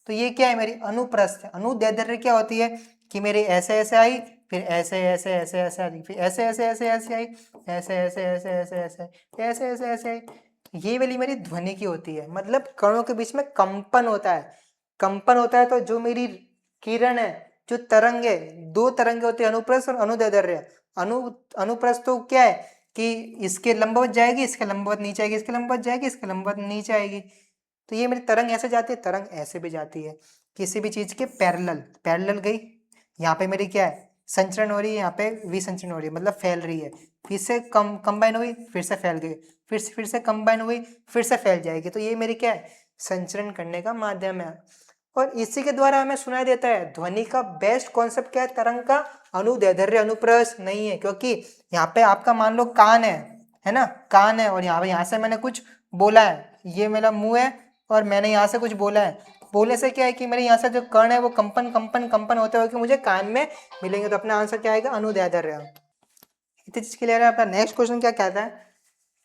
तो ये क्या है? मेरी अनुप्रस्थ है। अनुदैर्ध्य क्या होती है कि मेरे ऐसे ऐसे आई, फिर ऐसे ऐसे ऐसे ऐसे आई, फिर ऐसे ऐसे ऐसे ऐसे आई, ऐसे ऐसे ऐसे ऐसे ऐसे ऐसे ऐसे ऐसे आई। ये वाली मेरी ध्वनि की होती है, मतलब कणों के बीच में कंपन होता है। कंपन होता है तो जो मेरी किरण है, जो तरंग है, 2 तरंगे होती है, अनुप्रस्थ और अनुदैर्ध्य। अनुप्रस्थ तो क्या है कि इसके लंबवत जाएगी, इसके लंबवत नीचे आएगी, इसके लंबवत जाएगी, इसके लंबवत नीचे आएगी। तो ये मेरी तरंग ऐसे जाती है, तरंग ऐसे भी जाती है, किसी भी चीज के पैरेलल पैरेलल गई। यहाँ पे मेरी क्या है? संचरण हो रही है, यहाँ पे विसंचरण हो रही है, मतलब फैल रही है। फिर से कंबाइन हुई, फिर से फैल गई, फिर से कंबाइन हुई, फिर से फैल जाएगी। तो ये मेरी क्या है? संचरण करने का माध्यम है। और इसी के द्वारा हमें सुनाई देता है। ध्वनि का बेस्ट कॉन्सेप्ट क्या है? तरंग का अनुदैर्ध्य, अनुप्रस्थ नहीं है। क्योंकि यहाँ पे आपका मान लो कान है ना, कान है, और यहाँ से मैंने कुछ बोला है, ये मेरा मुंह है और मैंने यहाँ से कुछ बोला है। बोलने से क्या है कि मेरे यहाँ से जो कर्ण है वो कंपन कंपन कंपन होते हुए मुझे कान में मिलेंगे। तो अपना आंसर क्या आएगा? अनुदैर्ध्य। इतनी चीज क्लियर है। अपना नेक्स्ट क्वेश्चन क्या कहता है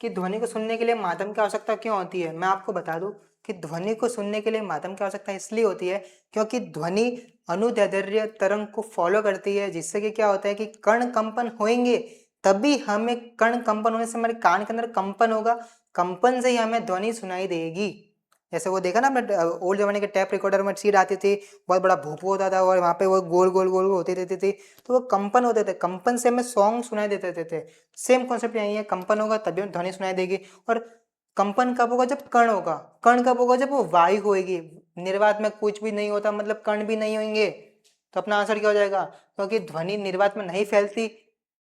कि ध्वनि को सुनने के लिए माध्यम की आवश्यकता क्यों होती है? मैं आपको बता दूं कि ध्वनि को सुनने के लिए माध्यम की आवश्यकता इसलिए होती है क्योंकि ध्वनि अनुदैर्ध्य तरंग को फॉलो करती है, जिससे कि क्या होता है कि कण कंपन होंगे, तभी हमें कण कंपन होने से हमारे कान के अंदर कंपन होगा, कंपन से ही हमें ध्वनि सुनाई देगी। जैसे वो देखा ना आपने ओल्ड जमाने के टैप रिकॉर्डर में सीड आती थी, बहुत बड़ा भूपू होता था और वहाँ पे वो गोल गोल गोल गोल होती रहती थी, तो वो कंपन होते थे, कंपन से हमें सॉन्ग सुनाई देते थे। सेम कॉन्सेप्ट यही है, कंपन होगा तभी ध्वनि सुनाई देगी। और कंपन कब होगा? जब कण होगा। कण कब होगा? जब वो वायु होगी। निर्वात में कुछ भी नहीं होता, मतलब कण भी नहीं होंगे, तो अपना आंसर क्या हो जाएगा? क्योंकि ध्वनि निर्वात में नहीं फैलती,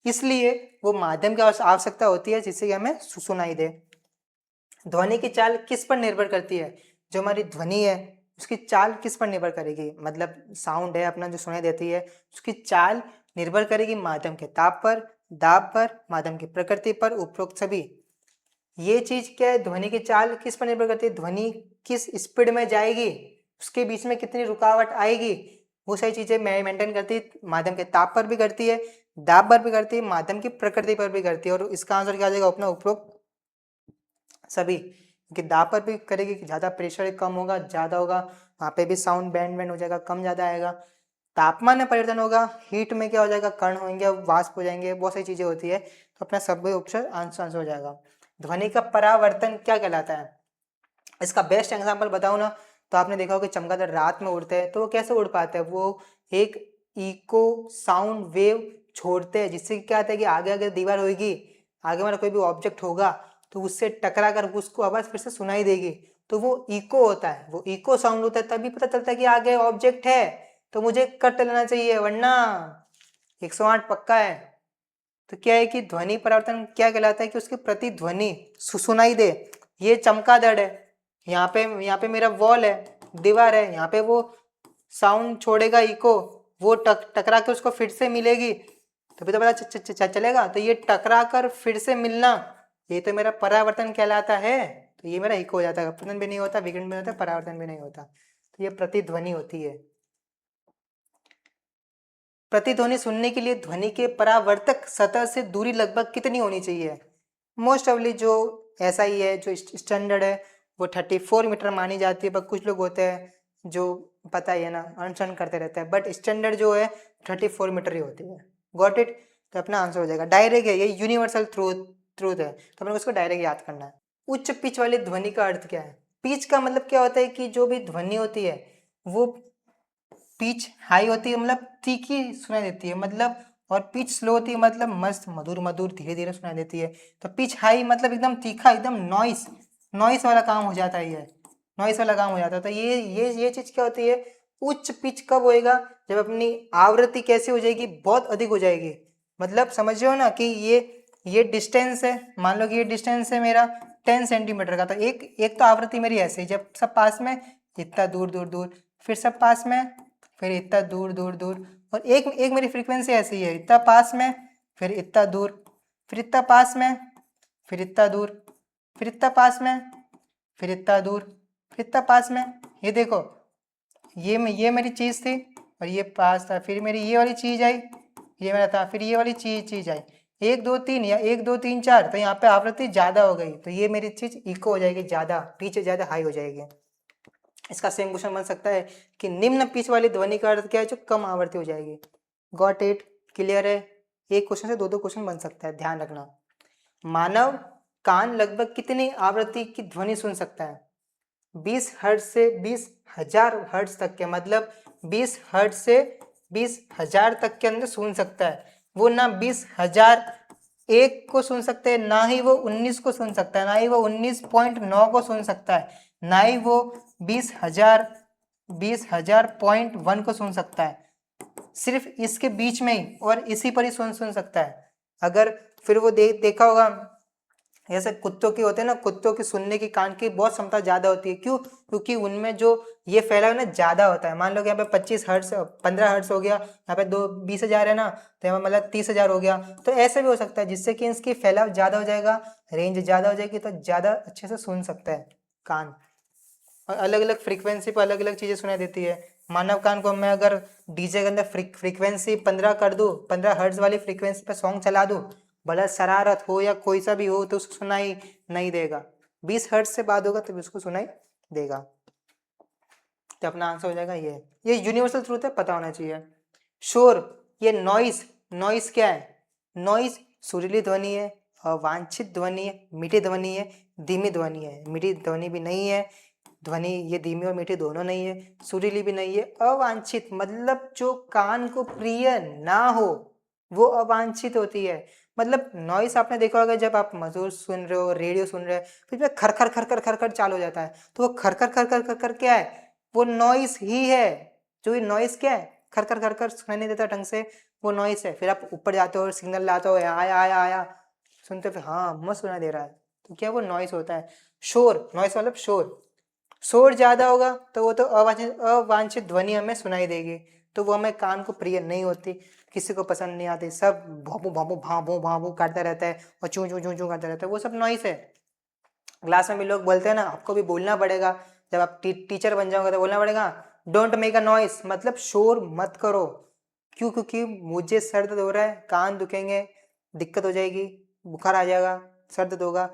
इसलिए वो माध्यम की आवश्यकता होती है जिससे कि हमें सुनाई दे। ध्वनि की चाल किस पर निर्भर करती है? जो हमारी ध्वनि है उसकी चाल किस पर निर्भर करेगी? मतलब साउंड है अपना जो सुनाई देती है, उसकी चाल निर्भर करेगी माध्यम के ताप पर, दाब पर, माध्यम की प्रकृति पर, उपरोक्त सभी। ये चीज क्या है? ध्वनि की चाल किस पर निर्भर करती है? ध्वनि किस स्पीड में जाएगी, उसके बीच में कितनी रुकावट आएगी, वो सारी चीजें मेंटेन करती है। माध्यम के ताप पर भी करती है, दाब पर भी करती है, माध्यम की प्रकृति पर भी करती है। और इसका आंसर क्या आ जाएगा? अपना उपरोक्त सभी। क्योंकि दाब पर भी करेगी कि ज़्यादा प्रेशर कम होगा, ज़्यादा होगा, वहाँ पे भी साउंड बैंड हो जाएगा, कम ज़्यादा आएगा। तापमान में परिवर्तन होगा, हीट में क्या हो जाएगा? कण होंगे, वाष्प हो जाएंगे, बहुत सारी चीज़ें होती है। तो अपना सभी ऑप्शन आंसर हो जाएगा। ध्वनि का परावर्तन क्या कहलाता है? इसका बेस्ट एग्जाम्पल बताऊँ ना, तो आपने देखा होगा चमगादड़ रात में उड़ते हैं, तो वो कैसे उड़ पाते हैं? वो एक इको साउंड वेव छोड़ते हैं, जिससे क्या होता है कि आगे अगर दीवार होगी, आगे हमारा कोई भी ऑब्जेक्ट होगा, तो उससे टकरा कर उसको आवाज फिर से सुनाई देगी, तो वो इको होता है, वो इको साउंड होता है। तभी पता चलता है कि आगे ऑब्जेक्ट है, तो मुझे कट लेना चाहिए, वरना 108 पक्का है। तो क्या है कि ध्वनि परिवर्तन क्या कहलाता है? कि उसकी प्रतिध्वनि सुनाई दे। ये चमगादड़ है, यहाँ पे मेरा वॉल है, दीवार है, यहाँ पे वो साउंड छोड़ेगा इको, वो टकरा के उसको फिर से मिलेगी, तभी तो पता चलेगा। तो ये टकरा कर फिर से मिलना, ये तो मेरा परावर्तन कहलाता है। तो ये मेरा इको हो जाता है, अपतन भी नहीं होता, विकिरण भी नहीं होता, परावर्तन भी नहीं होता, तो ये प्रतिध्वनि होती है। प्रतिध्वनि सुनने के लिए ध्वनि के परावर्तक सतह से दूरी लगभग कितनी होनी चाहिए? मोस्ट ऑफली जो ऐसा ही है, जो स्टैंडर्ड है वो 34 मीटर मानी जाती है, पर कुछ लोग होते हैं जो पता ही है ना, अनशन करते रहते हैं, बट स्टैंडर्ड जो है 34 मीटर ही होती है। Got it? तो अपना आंसर हो जाएगा, डायरेक्ट है, ये यूनिवर्सल ट्रूथ है, तो अपने उसको डायरेक्ट याद करना है। उच्च पिच वाली ध्वनि का अर्थ क्या है? पिच का मतलब क्या होता है? कि जो भी ध्वनि होती है वो पिच हाई होती है, मतलब तीखी सुनाई देती है, मतलब, और पिच स्लो होती है, मतलब मस्त मधुर मधुर धीरे धीरे सुनाई देती है। तो पिच हाई मतलब एकदम तीखा, एकदम नॉइस, नॉइस वाला काम हो जाता है, ये नॉइस वाला काम हो जाता है। तो ये चीज क्या होती है? उच्च पिच कब होएगा? जब अपनी आवृत्ति कैसी हो जाएगी? बहुत अधिक हो जाएगी। मतलब समझ रहे हो ना कि ये डिस्टेंस है, मान लो कि ये डिस्टेंस है मेरा 10 सेंटीमीटर का, तो एक तो आवृत्ति मेरी ऐसे ही, जब सब पास में, इतना दूर दूर दूर, फिर सब पास में, फिर इतना दूर दूर दूर, और एक एक मेरी फ्रीक्वेंसी ऐसी है, इतना पास में, फिर इतना दूर, फिर इतना पास में, फिर इतना दूर, फिर इतना पास में, फिर इतना दूर, फिर इतना पास में। ये देखो, ये मेरी चीज़ थी और ये पास था, फिर मेरी ये वाली चीज़ आई, ये मेरा था, फिर ये वाली चीज़ आई, 1 2 3 या 1 2 3 4, तो यहाँ पे आवृत्ति ज़्यादा हो गई, तो ये मेरी चीज़ इको हो जाएगी, ज़्यादा पिच ज़्यादा हाई हो जाएगी। इसका सेम क्वेश्चन बन सकता है कि निम्न पिच वाली ध्वनि का अर्थ क्या है? जो कम आवृत्ति हो जाएगी। Got it? क्लियर है? एक क्वेश्चन से दो क्वेश्चन बन सकता है, ध्यान रखना। मानव कान लगभग कितनी आवृत्ति की ध्वनि सुन सकता है? 20 हर्ट्ज से 20,000 हर्ट्ज तक के, मतलब 20 हर्ट्ज से 20,000 तक के अंदर सुन सकता है। वो ना 20,000 एक को सुन सकते हैं, ना ही वो 19 को सुन सकता है, ना ही वो 19.9 को सुन सकता है, ना ही वो 20,000.1 को सुन सकता है। सिर्फ इसके बीच में ही और इसी पर ही सुन सकता है। अगर फिर वो देखा होगा, जैसे कुत्तों की होते हैं ना, कुत्तों की सुनने की कान की बहुत क्षमता ज़्यादा होती है। क्यों? क्योंकि उनमें जो ये फैलाव ना ज़्यादा होता है। मान लो कि यहाँ पे 25 हर्ट्स 15 हर्ट्स हो गया, यहाँ पे 20,000 है ना, तो यहाँ मतलब 30,000 हो गया। तो ऐसे भी हो सकता है, जिससे कि इसकी फैलाव ज़्यादा हो जाएगा, रेंज ज़्यादा हो जाएगी, तो ज़्यादा अच्छे से सुन सकता है कान। और अलग अलग फ्रीक्वेंसी पर अलग अलग चीज़ें सुनाई देती है। मानव कान को मैं अगर डीजे के अंदर फ्रीक्वेंसी 15 कर दूँ, 15 हर्ट्ज वाली फ्रीक्वेंसी पर सॉन्ग चला दूँ, भला शरारत हो या कोई सा भी हो, तो उसको सुनाई नहीं देगा। 20 हर्ट्ज से बाद होगा तब उसको सुनाई देगा। तो अपना आंसर हो जाएगा ये यूनिवर्सल ट्रूथ है, पता होना चाहिए। शोर, ये नॉइस, नॉइस क्या है? नॉइस सुरीली ध्वनि है, अवांछित ध्वनि है, मीठी ध्वनि है, धीमी ध्वनि है। मीठी ध्वनि भी नहीं है, ध्वनि ये धीमी और मीठी दोनों नहीं है, सुरीली भी नहीं है। अवांछित मतलब जो कान को प्रिय ना हो वो अवांछित होती है। मतलब नॉइस आपने देखा होगा, जब आप मधुर सुन रहे हो, रेडियो सुन रहे हो, फिर खर खर खर खर खर खर चालू हो जाता है, तो वो खर खर खर खर खर खर क्या है? वो नॉइस ही है। जो ये नॉइस क्या है? खर खर खर खर सुनाई नहीं देता ढंग से, वो नॉइस है। फिर आप ऊपर जाते हो और सिग्नल लाते हो, आया आया आया, सुनते हो, फिर हाँ मस्त सुनाई दे रहा है, तो क्या वो नॉइस होता है। शोर, नॉइस मतलब शोर, शोर ज्यादा होगा तो वो तो अवांछित अवांछित ध्वनि हमें सुनाई देगी, तो वो हमें कान को प्रिय नहीं होती, किसी को पसंद नहीं आती। सब भाभू भाभू भाभू भाभू करता रहता है और चू चू चू चू करता रहता है, वो सब नॉइस है। क्लास में भी लोग बोलते हैं ना, आपको भी बोलना पड़ेगा, जब आप टीचर बन जाओगे तो बोलना पड़ेगा डोंट मेक अ नॉइस, मतलब शोर मत करो। क्यों? क्योंकि मुझे सर दर्द हो रहा है, कान दुखेंगे, दिक्कत हो जाएगी, बुखार आ जाएगा, सर दर्द होगा,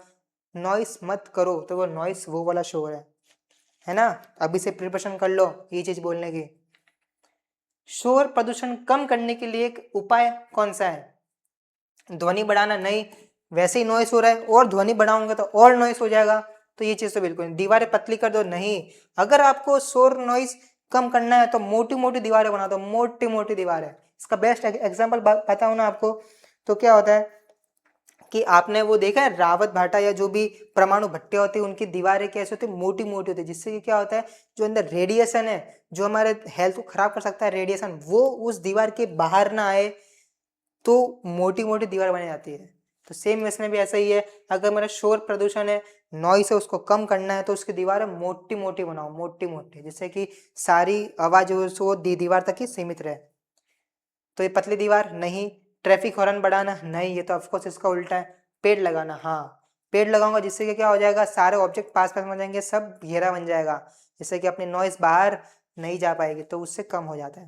नॉइस मत करो। तो वो नॉइस वो वाला शोर है ना। अभी से प्रिपरेशन कर लो ये चीज बोलने की। शोर प्रदूषण कम करने के लिए एक उपाय कौन सा है? ध्वनि बढ़ाना नहीं, वैसे ही नॉइस हो रहा है और ध्वनि बढ़ाऊंगा तो और नॉइस हो जाएगा, तो ये चीज तो बिल्कुल नहीं। दीवारें पतली कर दो नहीं, अगर आपको शोर नॉइस कम करना है तो मोटी मोटी दीवारें बना दो, मोटी मोटी दीवारें। इसका बेस्ट एग्जांपल बताऊं ना आपको, तो क्या होता है कि आपने वो देखा है रावत भाटा या जो भी परमाणु भट्टे होते हैं, उनकी दीवारें कैसे होती है? मोटी मोटी होती है, जिससे कि क्या होता है, जो अंदर रेडिएशन है, जो हमारे हेल्थ को खराब कर सकता है रेडिएशन, वो उस दीवार के बाहर ना आए, तो मोटी मोटी दीवार बन जाती है। तो सेम इसमें भी ऐसा ही है, अगर मेरा शोर प्रदूषण है, नॉइस है, उसको कम करना है, तो उसकी दीवारें मोटी मोटी बनाओ, मोटी मोटी, जिससे कि सारी आवाज वो दीवार तक ही सीमित रहे। तो ये पतली दीवार नहीं। ट्रैफिक हॉर्न बढ़ाना नहीं, ये तो ऑफकोर्स इसका उल्टा है। पेड़ लगाना, हाँ पेड़ लगाऊंगा, जिससे कि क्या हो जाएगा, सारे ऑब्जेक्ट पास पास में जाएंगे, सब घेरा बन जाएगा, जिससे कि अपनी नॉइस बाहर नहीं जा पाएगी, तो उससे कम हो जाता है।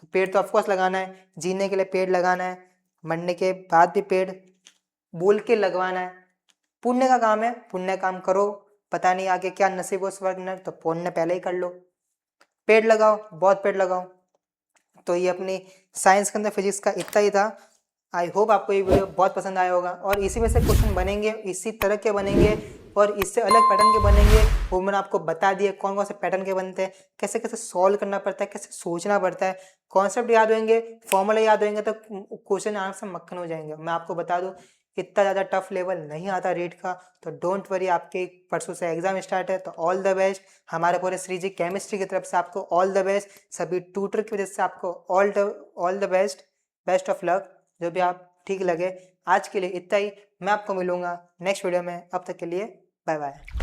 तो पेड़ तो ऑफकोर्स लगाना है, जीने के लिए पेड़ लगाना है, मरने के बाद भी पेड़ बोल के लगवाना है। पुण्य का काम है, पुण्य काम करो, पता नहीं आगे क्या नसीब हो स्वर्ग में, तो पुण्य पहले ही कर लो। पेड़ लगाओ, बहुत पेड़ लगाओ। तो ये अपनी साइंस के अंदर फिजिक्स का इतना ही था। आई होप आपको ये वीडियो बहुत पसंद आया होगा, और इसी में से क्वेश्चन बनेंगे, इसी तरह के बनेंगे और इससे अलग पैटर्न के बनेंगे, वो मैंने आपको बता दिया कौन कौन से पैटर्न के बनते हैं, कैसे कैसे सॉल्व करना पड़ता है, कैसे सोचना पड़ता है। कॉन्सेप्ट याद होंगे, फॉर्मूला याद होंगे, तो क्वेश्चन आंसर मक्खन हो जाएंगे। मैं आपको बता दूं, इतना ज़्यादा टफ लेवल नहीं आता रीड का, तो डोंट वरी, आपके परसों से एग्जाम स्टार्ट है, तो ऑल द बेस्ट। हमारे पूरे श्रीजी केमिस्ट्री की तरफ से आपको ऑल द बेस्ट, सभी ट्यूटर की वजह से आपको all the best, best of luck, जो भी आप ठीक लगे। आज के लिए इतना ही, मैं आपको मिलूंगा नेक्स्ट वीडियो में, अब तक के लिए बाय बाय।